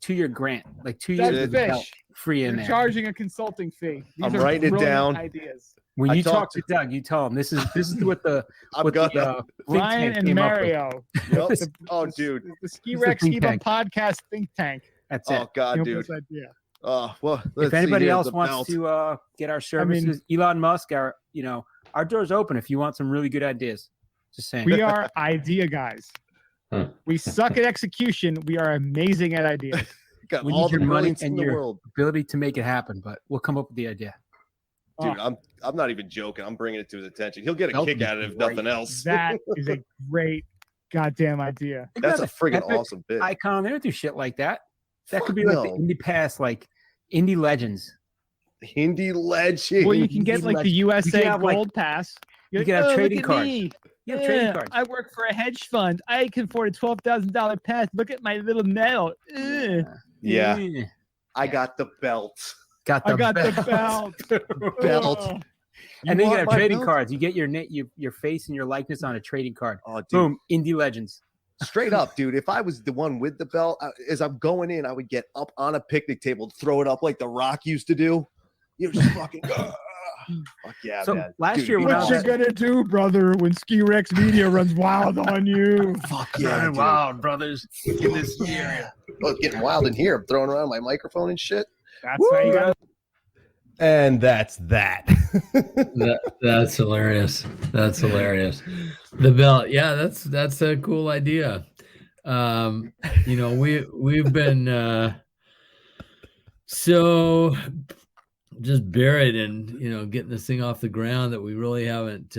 2-year grant, like 2 That's years of the belt fish. free in You're there. charging a consulting fee. These I'm are writing it brilliant down. Ideas. When I you talked talk to Doug, you tell him this is what the I'm what gonna. the think Ryan tank and came up with. Mario. Yep. The, Oh, the- dude. The Ski It's the Rex think Ski Bum tank. podcast think tank. That's Oh it. God, Came up dude. with this idea. Oh well. If Let's see anybody here, else the wants belt. to get our services, Elon Musk, our door's open if you want some really good ideas. Just saying. We are idea guys. Huh. We suck at execution. We are amazing at ideas. got we all need the your money brilliance in and the your world, ability to make it happen, but we'll come up with the idea. dude. Oh, I'm not even joking. I'm bringing it to his attention. He'll get a Belt kick would out of it be if great. nothing else. that is a great goddamn idea. Think That's a about friggin' Epic awesome bit. Icon. They don't do shit like that. That Fuck could be like the no. Indy Pass, like Indy Legends. Hindi legend. Well, you can get like the USA have, like- Gold Pass. you You're can have "Oh, trading look at cards. me. You have trading cards. I work for a hedge fund. I can afford a $12,000 pass. Look at my little medal. Yeah, Yeah. I got the belt. Got the I got belt. the belt. Belt. Ugh. And then you want can have my trading belt? cards. You get your face and your likeness on a trading card. Oh, dude. Boom, Indy Legends. Straight up, dude. If I was the one with the belt, as I'm going in, I would get up on a picnic table, throw it up like The Rock used to do. You just fucking. Fuck yeah, So, man. last Dude, year when I What was you gonna do, brother, when Ski Rex Media runs wild on you? Fuck yeah, dude. wild, brothers, in this area. Oh, it's getting wild in here. I'm throwing around my microphone and shit. That's how you gotta. And that's that. That's hilarious. That's hilarious. The belt, yeah, that's a cool idea. We've been so just buried in getting this thing off the ground that we really haven't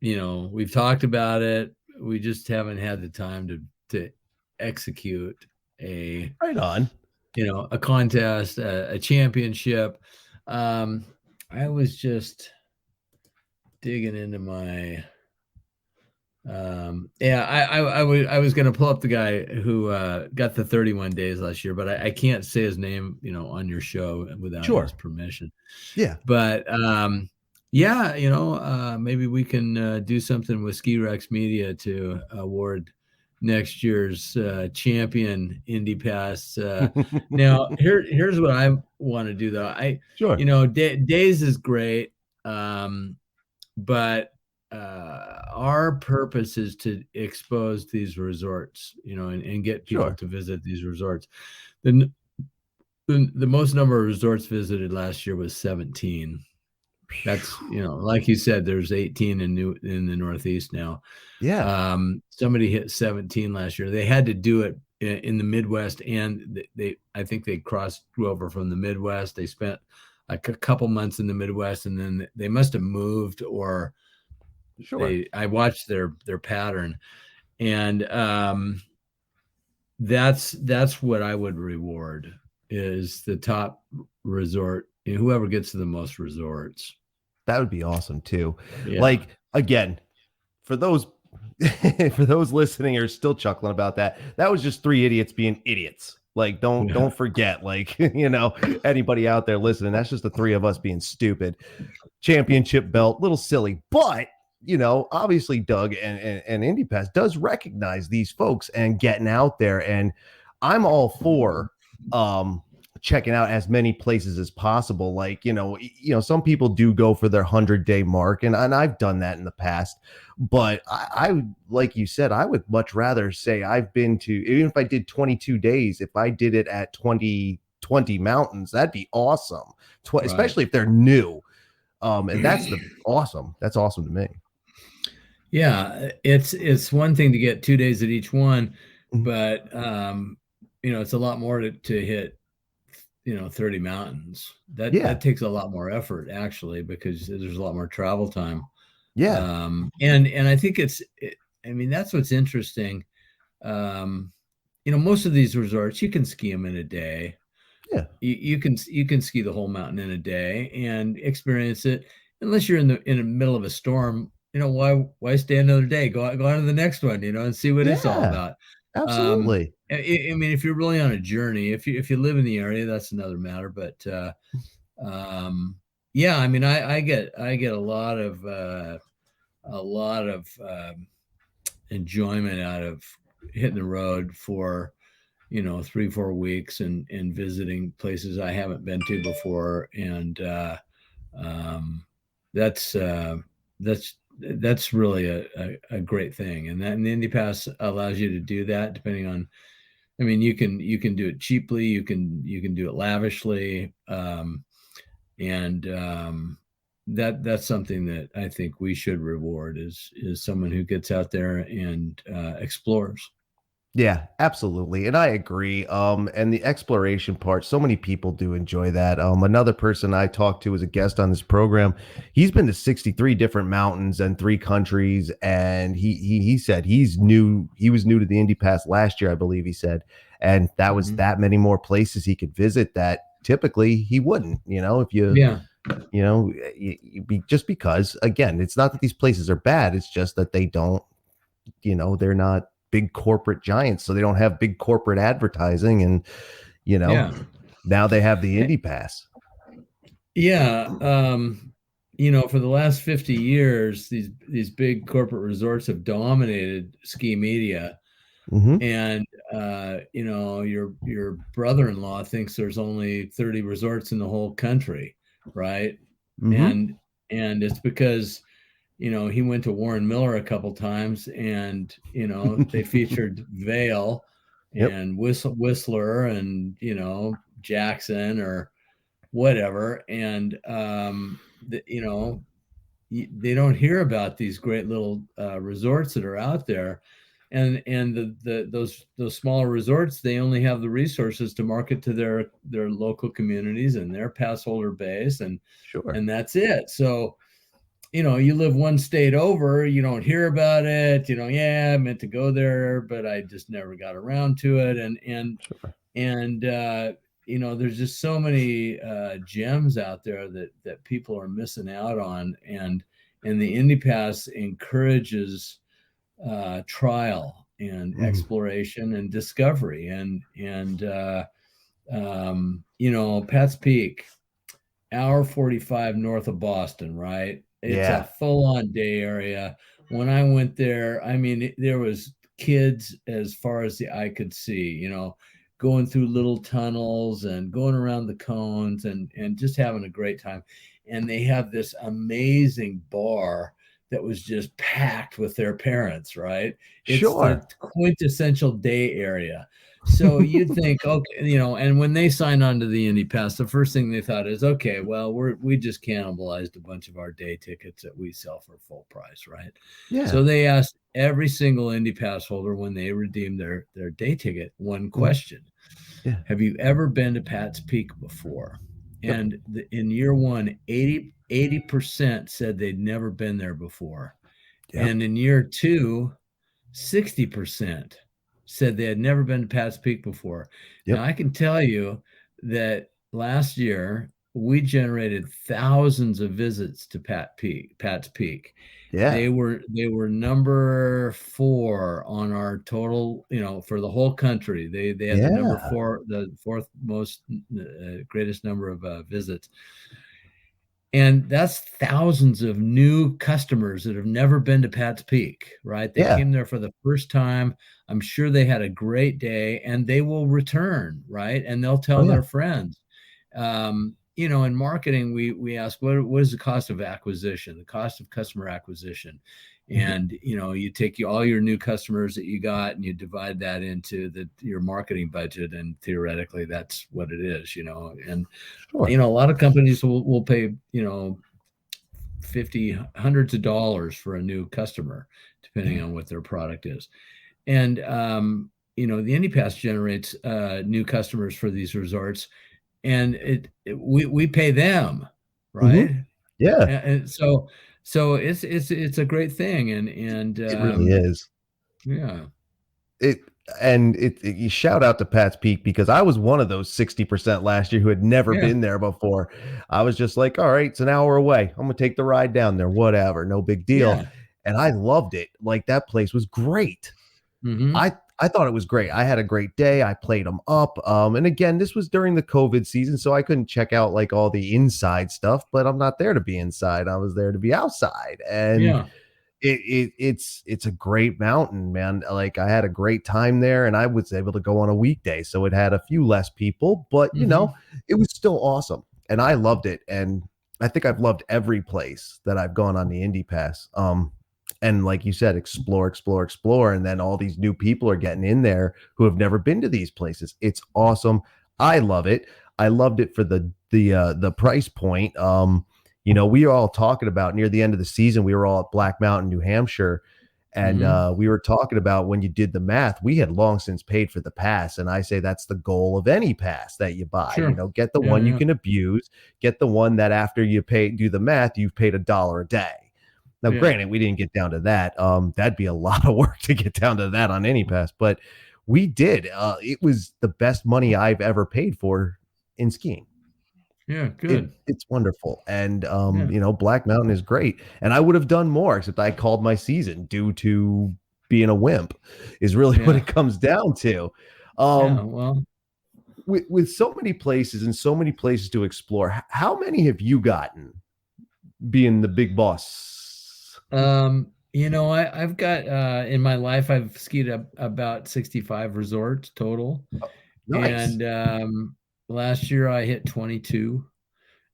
we've talked about it. We just haven't had the time to execute a Right on. a contest, a championship. I was just digging into my I was going to pull up the guy who got the 31 days last year, but I can't say his name on your show without Sure. his permission. Yeah. But maybe we can do something with Ski Rex Media to award next year's champion Indy Pass. Now here's what I want to do though. Sure. Days is great, but our purpose is to expose these resorts, and get people Sure. to visit these resorts. The most number of resorts visited last year was 17. That's like you said, there's 18 in the Northeast now. Yeah. Somebody hit 17 last year. They had to do it in the Midwest, and I think they crossed over from the Midwest. They spent a couple months in the Midwest, and then they must have moved, or Sure. I watched their pattern, and that's what I would reward, is the top resort, whoever gets to the most resorts. That would be awesome too. Yeah. Like, again, for those listening are still chuckling about that was just three idiots being idiots. Like, don't forget, like, anybody out there listening, that's just the three of us being stupid. Championship belt, little silly, but obviously Doug and Indy Pass does recognize these folks and getting out there, and I'm all for checking out as many places as possible. Like, some people do go for their 100-day mark, and I've done that in the past, but I would, like you said, I would much rather say I've been to, even if I did 22 days, if I did it at 20 mountains, that'd be awesome. Right. Especially if they're new. And that's awesome. That's awesome to me. Yeah, it's one thing to get 2 days at each one, but it's a lot more to hit 30 mountains. That takes a lot more effort, actually, because there's a lot more travel time. Yeah. And I think that's what's interesting. Most of these resorts, you can ski them in a day. Yeah. You can ski the whole mountain in a day and experience it, unless you're in the middle of a storm. Why stay another day? Go on to the next one, and see what it's all about. Absolutely. If you're really on a journey, if you live in the area, that's another matter. But I get a lot of enjoyment out of hitting the road for 3-4 weeks and visiting places I haven't been to before, and that's really a great thing. And the Indy Pass allows you to do that depending on. I mean, you can do it cheaply, you can do it lavishly, and that's something that I think we should reward is someone who gets out there and explores. Yeah, absolutely. And I agree. And the exploration part, so many people do enjoy that. Another person I talked to as a guest on this program, he's been to 63 different mountains and 3 countries. And he said he was new to the Indy Pass last year, I believe he said. And that was that many more places he could visit that typically he wouldn't, if you just because, again, it's not that these places are bad, it's just that they don't, they're not big corporate giants, so they don't have big corporate advertising, and now they have the Indy Pass. For the last 50 years these big corporate resorts have dominated ski media. And your brother-in-law thinks there's only 30 resorts in the whole country, right? And it's because he went to Warren Miller a couple times, and they featured Vail and Whistler and Jackson or whatever, and they don't hear about these great little resorts that are out there, and those smaller resorts, they only have the resources to market to their local communities and their pass holder base, and that's it. So you live one state over, you don't hear about it. I meant to go there, but I just never got around to it. And there's just so many gems out there that people are missing out on. And the Indy Pass encourages trial and exploration and discovery. And Pat's Peak, hour 45 north of Boston, right? It's a full-on day area. When I went there, I mean, there was kids as far as the eye could see, going through little tunnels and going around the cones and just having a great time. And they have this amazing bar that was just packed with their parents, right? It's the quintessential day area. So you'd think, okay, and when they signed on to the Indy Pass, the first thing they thought is, okay, well, we just cannibalized a bunch of our day tickets that we sell for full price, right? Yeah. So they asked every single Indy Pass holder when they redeemed their day ticket one question: have you ever been to Pat's Peak before? And in year one, 80% said they'd never been there before, and in year two, 60% said they had never been to Pat's Peak before. Now, I can tell you that last year we generated thousands of visits to Pat's Peak. Yeah, they were number 4 on our total, for the whole country. They had the fourth most greatest number of visits. And that's thousands of new customers that have never been to Pat's Peak, right? They came there for the first time. I'm sure they had a great day, and they will return, right? And they'll tell their friends. In marketing, we ask, what is the cost of acquisition, the cost of customer acquisition? And, you take all your new customers that you got and you divide that into your marketing budget. And theoretically, that's what it is, and, a lot of companies will pay, hundreds of dollars for a new customer, depending on what their product is. And, the Indy Pass generates new customers for these resorts, and we pay them, right? Yeah. And so it's a great thing, and it really is. Yeah. You shout out to Pat's Peak, because I was one of those 60% last year who had never been there before. I was just like, all right, it's an hour away, I'm gonna take the ride down there, whatever, no big deal. And I loved it. Like, that place was great. I thought it was great. I had a great day. I played them up. And again, this was during the COVID season, so I couldn't check out like all the inside stuff, but I'm not there to be inside. I was there to be outside. And It's a great mountain, man. Like I had a great time there, and I was able to go on a weekday, so it had a few less people, but it was still awesome, and I loved it. And I think I've loved every place that I've gone on the Indy Pass. And like you said, explore, and then all these new people are getting in there who have never been to these places. It's awesome. I love it. I loved it for the price point. We were all talking about near the end of the season, we were all at Black Mountain, New Hampshire, and we were talking about when you did the math, we had long since paid for the pass. And I say that's the goal of any pass that you buy. Sure. Get the one you can abuse, get the one that after you do the math, you've paid $1 a day. Now, granted, we didn't get down to that. That'd be a lot of work to get down to that on any pass, but we did. It was the best money I've ever paid for in skiing. Yeah, good. It's wonderful. And, Black Mountain is great. And I would have done more, except I called my season due to being a wimp is really what it comes down to. With so many places and so many places to explore, how many have you gotten being the big boss? I've got in my life I've skied about 65 resorts total. Nice. And last year I hit 22,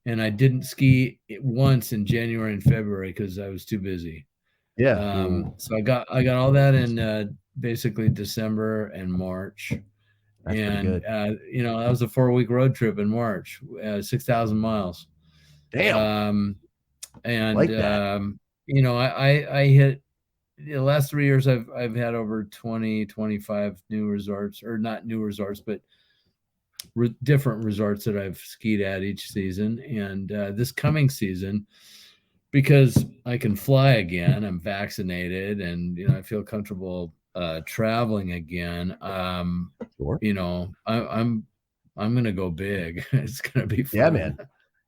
and I didn't ski once in January and February because I was too busy. Yeah. So I got all that in basically December and March. That's pretty good. That was a 4-week road trip in March, 6,000 miles. Damn. And like that. I hit the last 3 years. I've had over 20, 25 new resorts, or not new resorts, but different resorts that I've skied at each season. And this coming season, because I can fly again, I'm vaccinated, and I feel comfortable traveling again. Sure. I'm gonna go big. It's gonna be fun. Yeah, man.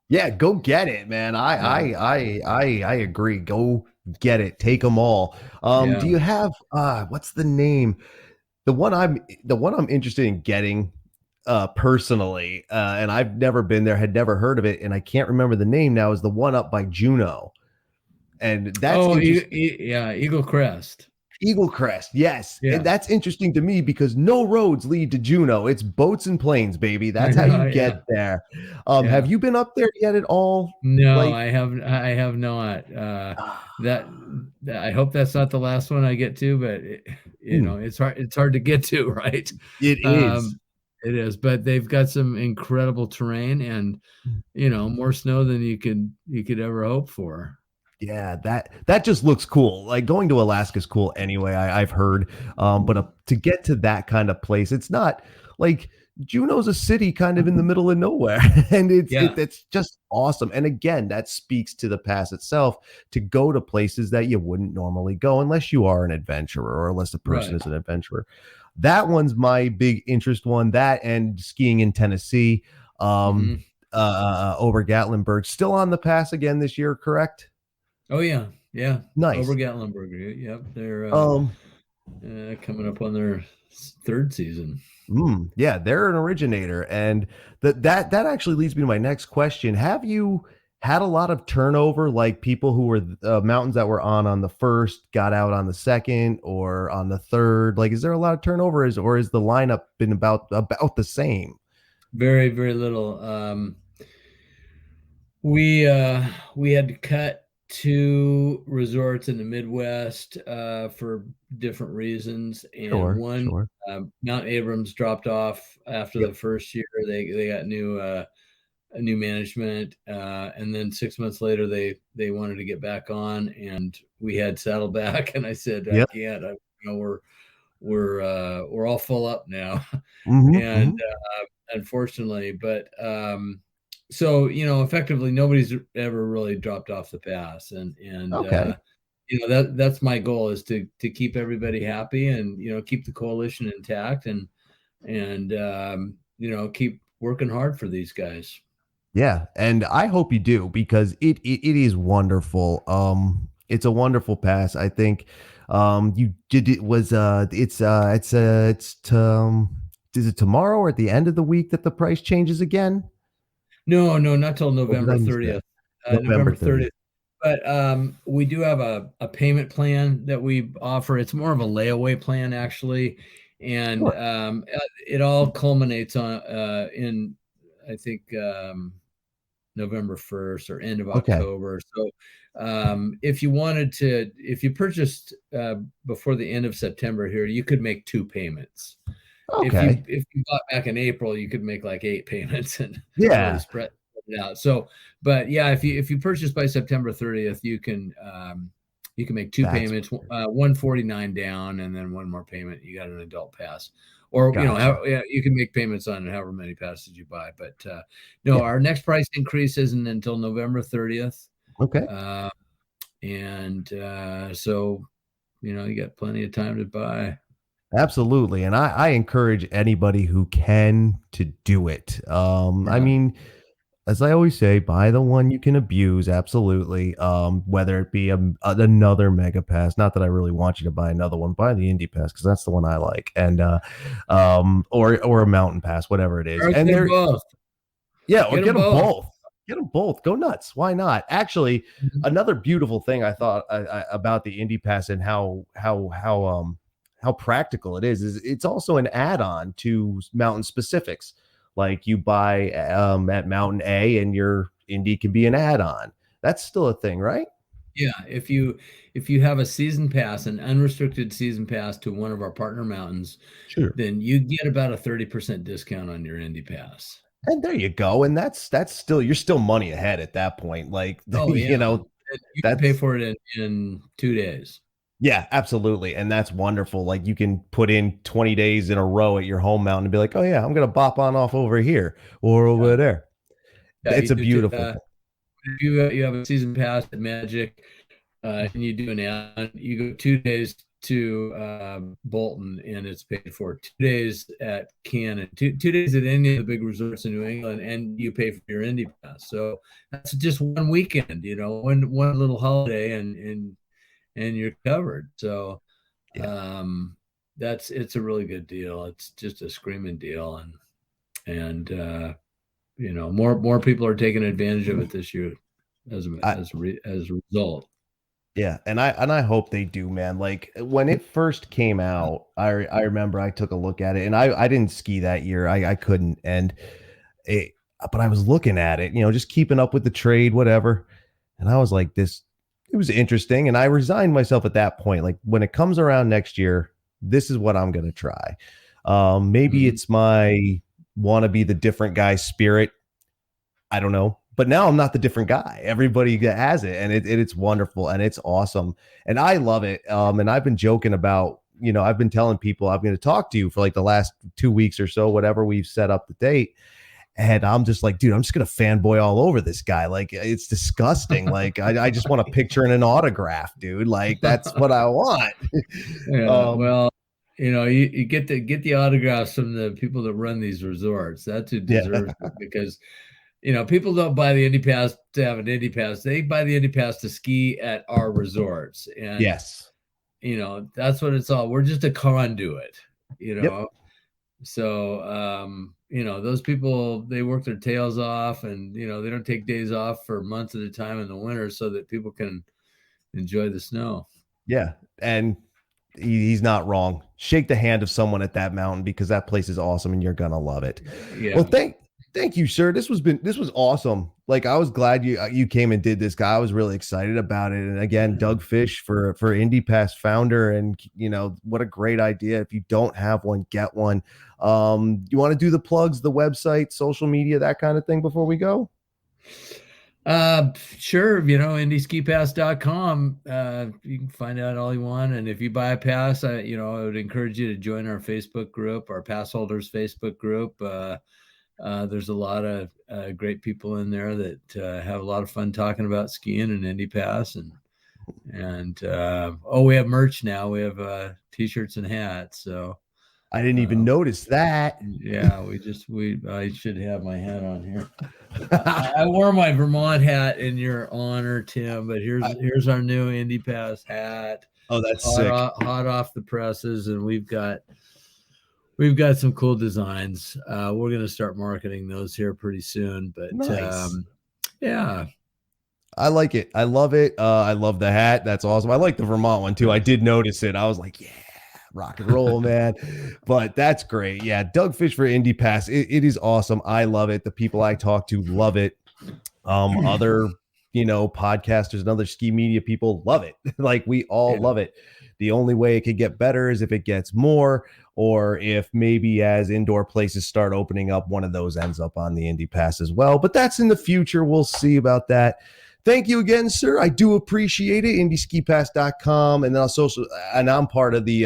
Yeah, go get it, man. I agree. Go get it. Take them all. Do you have what's the name? The one I'm interested in getting personally, and I've never been there, had never heard of it, and I can't remember the name now, is the one up by Juneau. And that's Eagle Crest. Eagle Crest, yes. Yeah. And that's interesting to me because no roads lead to Juneau. It's boats and planes, baby. That's how you get there. Have you been up there yet at all? No, I have not. That I hope that's not the last one I get to, but it's hard to get to, right? It is. It is, but they've got some incredible terrain and more snow than you could ever hope for. Yeah, that just looks cool. Like going to Alaska is cool anyway, I've heard. But to get to that kind of place, it's not like Juneau's a city kind of in the middle of nowhere, and it's just awesome. And again, that speaks to the pass itself, to go to places that you wouldn't normally go unless you are an adventurer, or unless the person is an adventurer. That one's my big interest one. That and skiing in Tennessee, over Gatlinburg, still on the pass again this year, correct? Oh yeah. Nice. Over Gatlinburg. Yep, they're coming up on their 3rd season. Yeah, they're an originator, and that actually leads me to my next question. Have you had a lot of turnover, like people who were mountains that were on the first got out on the second or on the third? Like, is there a lot of turnover, or is the lineup been about the same? Very, very little. We had to cut 2 resorts in the Midwest for different reasons, and one Mount Abrams dropped off after the first year. They got new management, and then 6 months later they wanted to get back on, and we had Saddleback, and I said I can't. We're all full up now, and unfortunately, but so effectively nobody's ever really dropped off the pass, and that's my goal, is to keep everybody happy, and keep the coalition intact, and keep working hard for these guys. Yeah, and I hope you do, because it is wonderful. It's a wonderful pass. I think you did it was is it tomorrow or at the end of the week that the price changes again? No, not till November 30th. November 30th. But we do have a payment plan that we offer. It's more of a layaway plan, actually, and Sure. it all culminates on in I think November 1st or end of Okay. October. So if you purchased before the end of September here, you could make 2 payments. Okay. If you bought back in April, you could make like 8 payments and really Yeah. spread it out. So, but yeah, if you purchase by September 30th, you can make 2 payments, That's 149 down, and then one more payment. You got an adult pass, or gotcha. yeah, you can make payments on however many passes you buy. But no, Yeah. our next price increase isn't until November 30th, Okay. and so you got plenty of time to buy. Absolutely. And I encourage anybody who can to do it. I Yeah. mean, as I always say, buy the one you can abuse. Absolutely. Whether it be another mega pass, not that I really want you to buy another one, buy the indie pass because that's the one I like. And, or a mountain pass, whatever it is. Or And get them they're, both. yeah, or Get get them them both. both. Get them both. Go nuts. Why not? Actually, another beautiful thing I thought about the Indie Pass and how practical it is it's also an add-on to Mountain Specifics. Like you buy at Mountain A, and your Indie can be an add-on. That's still a thing, right? Yeah, if you have a season pass, an unrestricted season pass to one of our partner mountains, Sure. then you get about a 30% discount on your Indy pass. And there you go. And that's still you're still money ahead at that point. Like Oh you yeah. know, You can pay that's for it in 2 days. yeah, absolutely. And that's wonderful. Like you can put in 20 days in a row at your home mountain and be like, oh, yeah, I'm going to bop on off over here or Yeah. over there. Yeah, It's a beautiful thing. if you have a season pass at Magic, and you do an add, you go 2 days to Bolton, and it's paid for. 2 days at Cannon, two days at any of the big resorts in New England, and you pay for your Indy pass. So that's just one weekend, one little holiday, and you're covered. So Yeah. it's a really good deal. It's just a screaming deal, and more people are taking advantage of it this year as I, a result. yeah. And I hope they do, man. Like when it first came out, I remember I took a look at it and I didn't ski that year. I couldn't. And it, but I was looking at it, just keeping up with the trade, whatever. And I was like, it was interesting. And I resigned myself at that point. Like when it comes around next year, this is what I'm going to try. Maybe Mhm. it's my want to be the different guy spirit. I don't know. But now I'm not the different guy. Everybody has it, and it's wonderful and it's awesome, and I love it. And I've been joking about, I've been telling people I'm going to talk to you for like the last 2 weeks or so, whatever we've set up the date. And I'm just like, dude, I'm just gonna fanboy all over this guy. Like, it's disgusting. Like, I just want a picture and an autograph, dude. Like, that's what I want. Yeah, well, you get the autographs from the people that run these resorts. That's who Yeah, deserves it, because people don't buy the Indy Pass to have an Indy Pass. They buy the Indy Pass to ski at our resorts, and yes, that's what it's all. We're just a conduit, you yep, know. So those people, they work their tails off, and they don't take days off for months at a time in the winter so that people can enjoy the snow. yeah. And he's not wrong. Shake the hand of someone at that mountain because that place is awesome and you're gonna love it. Yeah. Well, thank you, sir. This was awesome. Like I was glad you came and did this, guy. I was really excited about it. And again, Doug Fish for Indie Pass founder, and what a great idea. If you don't have one, get one. You want to do the plugs, the website, social media, that kind of thing before we go? Sure. IndySkiPass.com. You can find out all you want. And if you buy a pass, I would encourage you to join our Facebook group, our pass holders Facebook group. There's a lot of great people in there that have a lot of fun talking about skiing and Indy Pass, and we have merch now. We have t-shirts and hats. So I didn't even notice that. yeah, I should have my hat on here. I wore my Vermont hat in your honor, Tim, but here's our new Indy Pass hat. Oh, that's sick. Hot off the presses, and we've got some cool designs. We're going to start marketing those here pretty soon, but nice. yeah. I like it. I love it. I love the hat. That's awesome. I like the Vermont one too. I did notice it. I was like, yeah, rock and roll, man. But that's great. Yeah, Doug Fish for Indy Pass. It is awesome. I love it. The people I talk to love it. Other, podcasters and other ski media people love it. Like we all love it. The only way it could get better is if it gets more, or if maybe as indoor places start opening up, one of those ends up on the Indy Pass as well. But that's in the future. We'll see about that. Thank you again, sir. I do appreciate it. IndySkiPass.com. And then also, and I'm part of the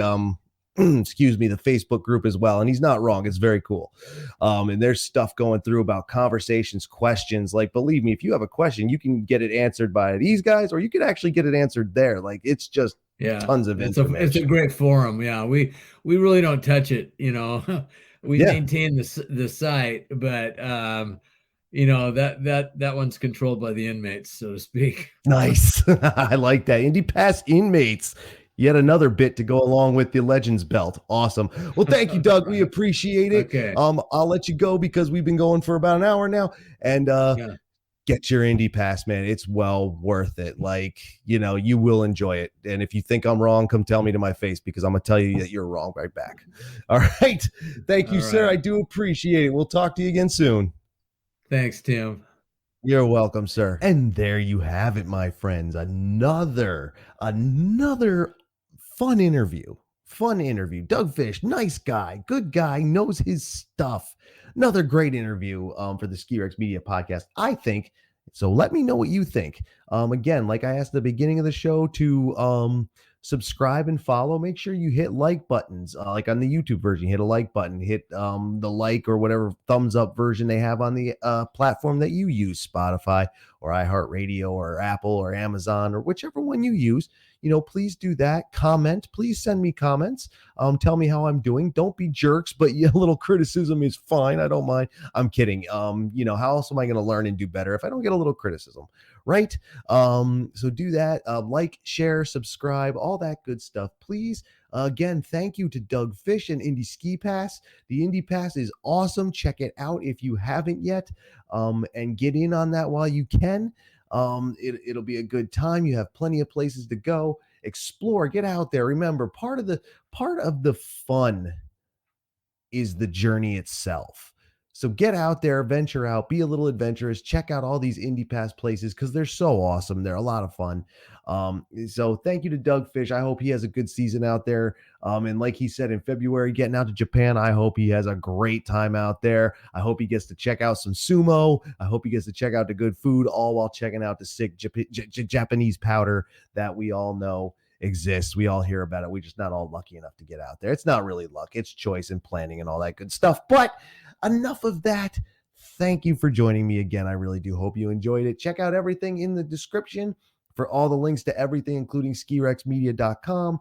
the Facebook group as well. And he's not wrong. It's very cool. And there's stuff going through about conversations, questions. Like, believe me, if you have a question, you can get it answered by these guys, or you could actually get it answered there. Like, it's just tons of information. It's a great forum. Yeah, we really don't touch it. We maintain the site, but that one's controlled by the inmates, so to speak. Nice. I like that. Indy Pass inmates. Yet another bit to go along with the Legends belt. Awesome. Well, thank you, Doug. We appreciate it. Okay. I'll let you go because we've been going for about an hour now. And get your Indy Pass, man. It's well worth it. Like, you will enjoy it. And if you think I'm wrong, come tell me to my face, because I'm going to tell you that you're wrong right back. All right. Thank you, sir. I do appreciate it. We'll talk to you again soon. Thanks, Tim. You're welcome, sir. And there you have it, my friends. Another fun interview. Doug Fish, nice guy, good guy, knows his stuff. Another great interview for the Ski Rex Media Podcast, I think. So let me know what you think. Again, like I asked at the beginning of the show, to subscribe and follow. Make sure you hit like buttons, like on the YouTube version. Hit a like button. Hit the like or whatever thumbs up version they have on the platform that you use, Spotify or iHeartRadio or Apple or Amazon or whichever one you use. Please do that. Comment. Please send me comments. Tell me how I'm doing. Don't be jerks, but a little criticism is fine. I don't mind. I'm kidding. How else am I going to learn and do better if I don't get a little criticism, right? So do that. Like, share, subscribe, all that good stuff, please. Again, thank you to Doug Fish and Indy Ski Pass. The Indy Pass is awesome. Check it out if you haven't yet, and get in on that while you can. It'll be a good time. You have plenty of places to go, explore, get out there. Remember, part of the fun is the journey itself. So get out there, venture out, be a little adventurous, check out all these Indy Pass places because they're so awesome. They're a lot of fun. So thank you to Doug Fish. I hope he has a good season out there. And like he said, in February, getting out to Japan, I hope he has a great time out there. I hope he gets to check out some sumo. I hope he gets to check out the good food, all while checking out the sick Japanese powder that we all know exists. We all hear about it. We're just not all lucky enough to get out there. It's not really luck. It's choice and planning and all that good stuff. But enough of that. Thank you for joining me again. I really do hope you enjoyed it. Check out everything in the description for all the links to everything, including skirexmedia.com,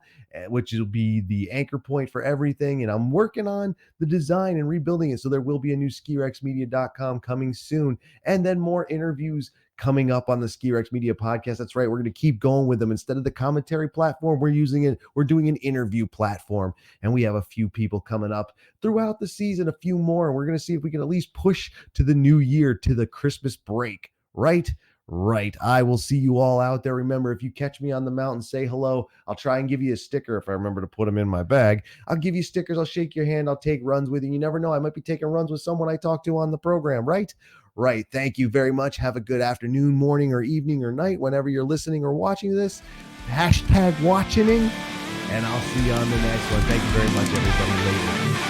which will be the anchor point for everything. And I'm working on the design and rebuilding it. So there will be a new skirexmedia.com coming soon. And then more interviews coming up on the Ski Rex Media Podcast. That's right. We're going to keep going with them. Instead of the commentary platform, we're doing an interview platform. And we have a few people coming up throughout the season, a few more. And we're going to see if we can at least push to the new year, to the Christmas break. Right. I will see you all out there. Remember, if you catch me on the mountain, say hello. I'll try and give you a sticker if I remember to put them in my bag. I'll give you stickers. I'll shake your hand. I'll take runs with you. You never know. I might be taking runs with someone I talk to on the program, right? Right. Thank you very much. Have a good afternoon, morning, or evening, or night, whenever you're listening or watching this. #watching, and I'll see you on the next one. Thank you very much, everybody. Later.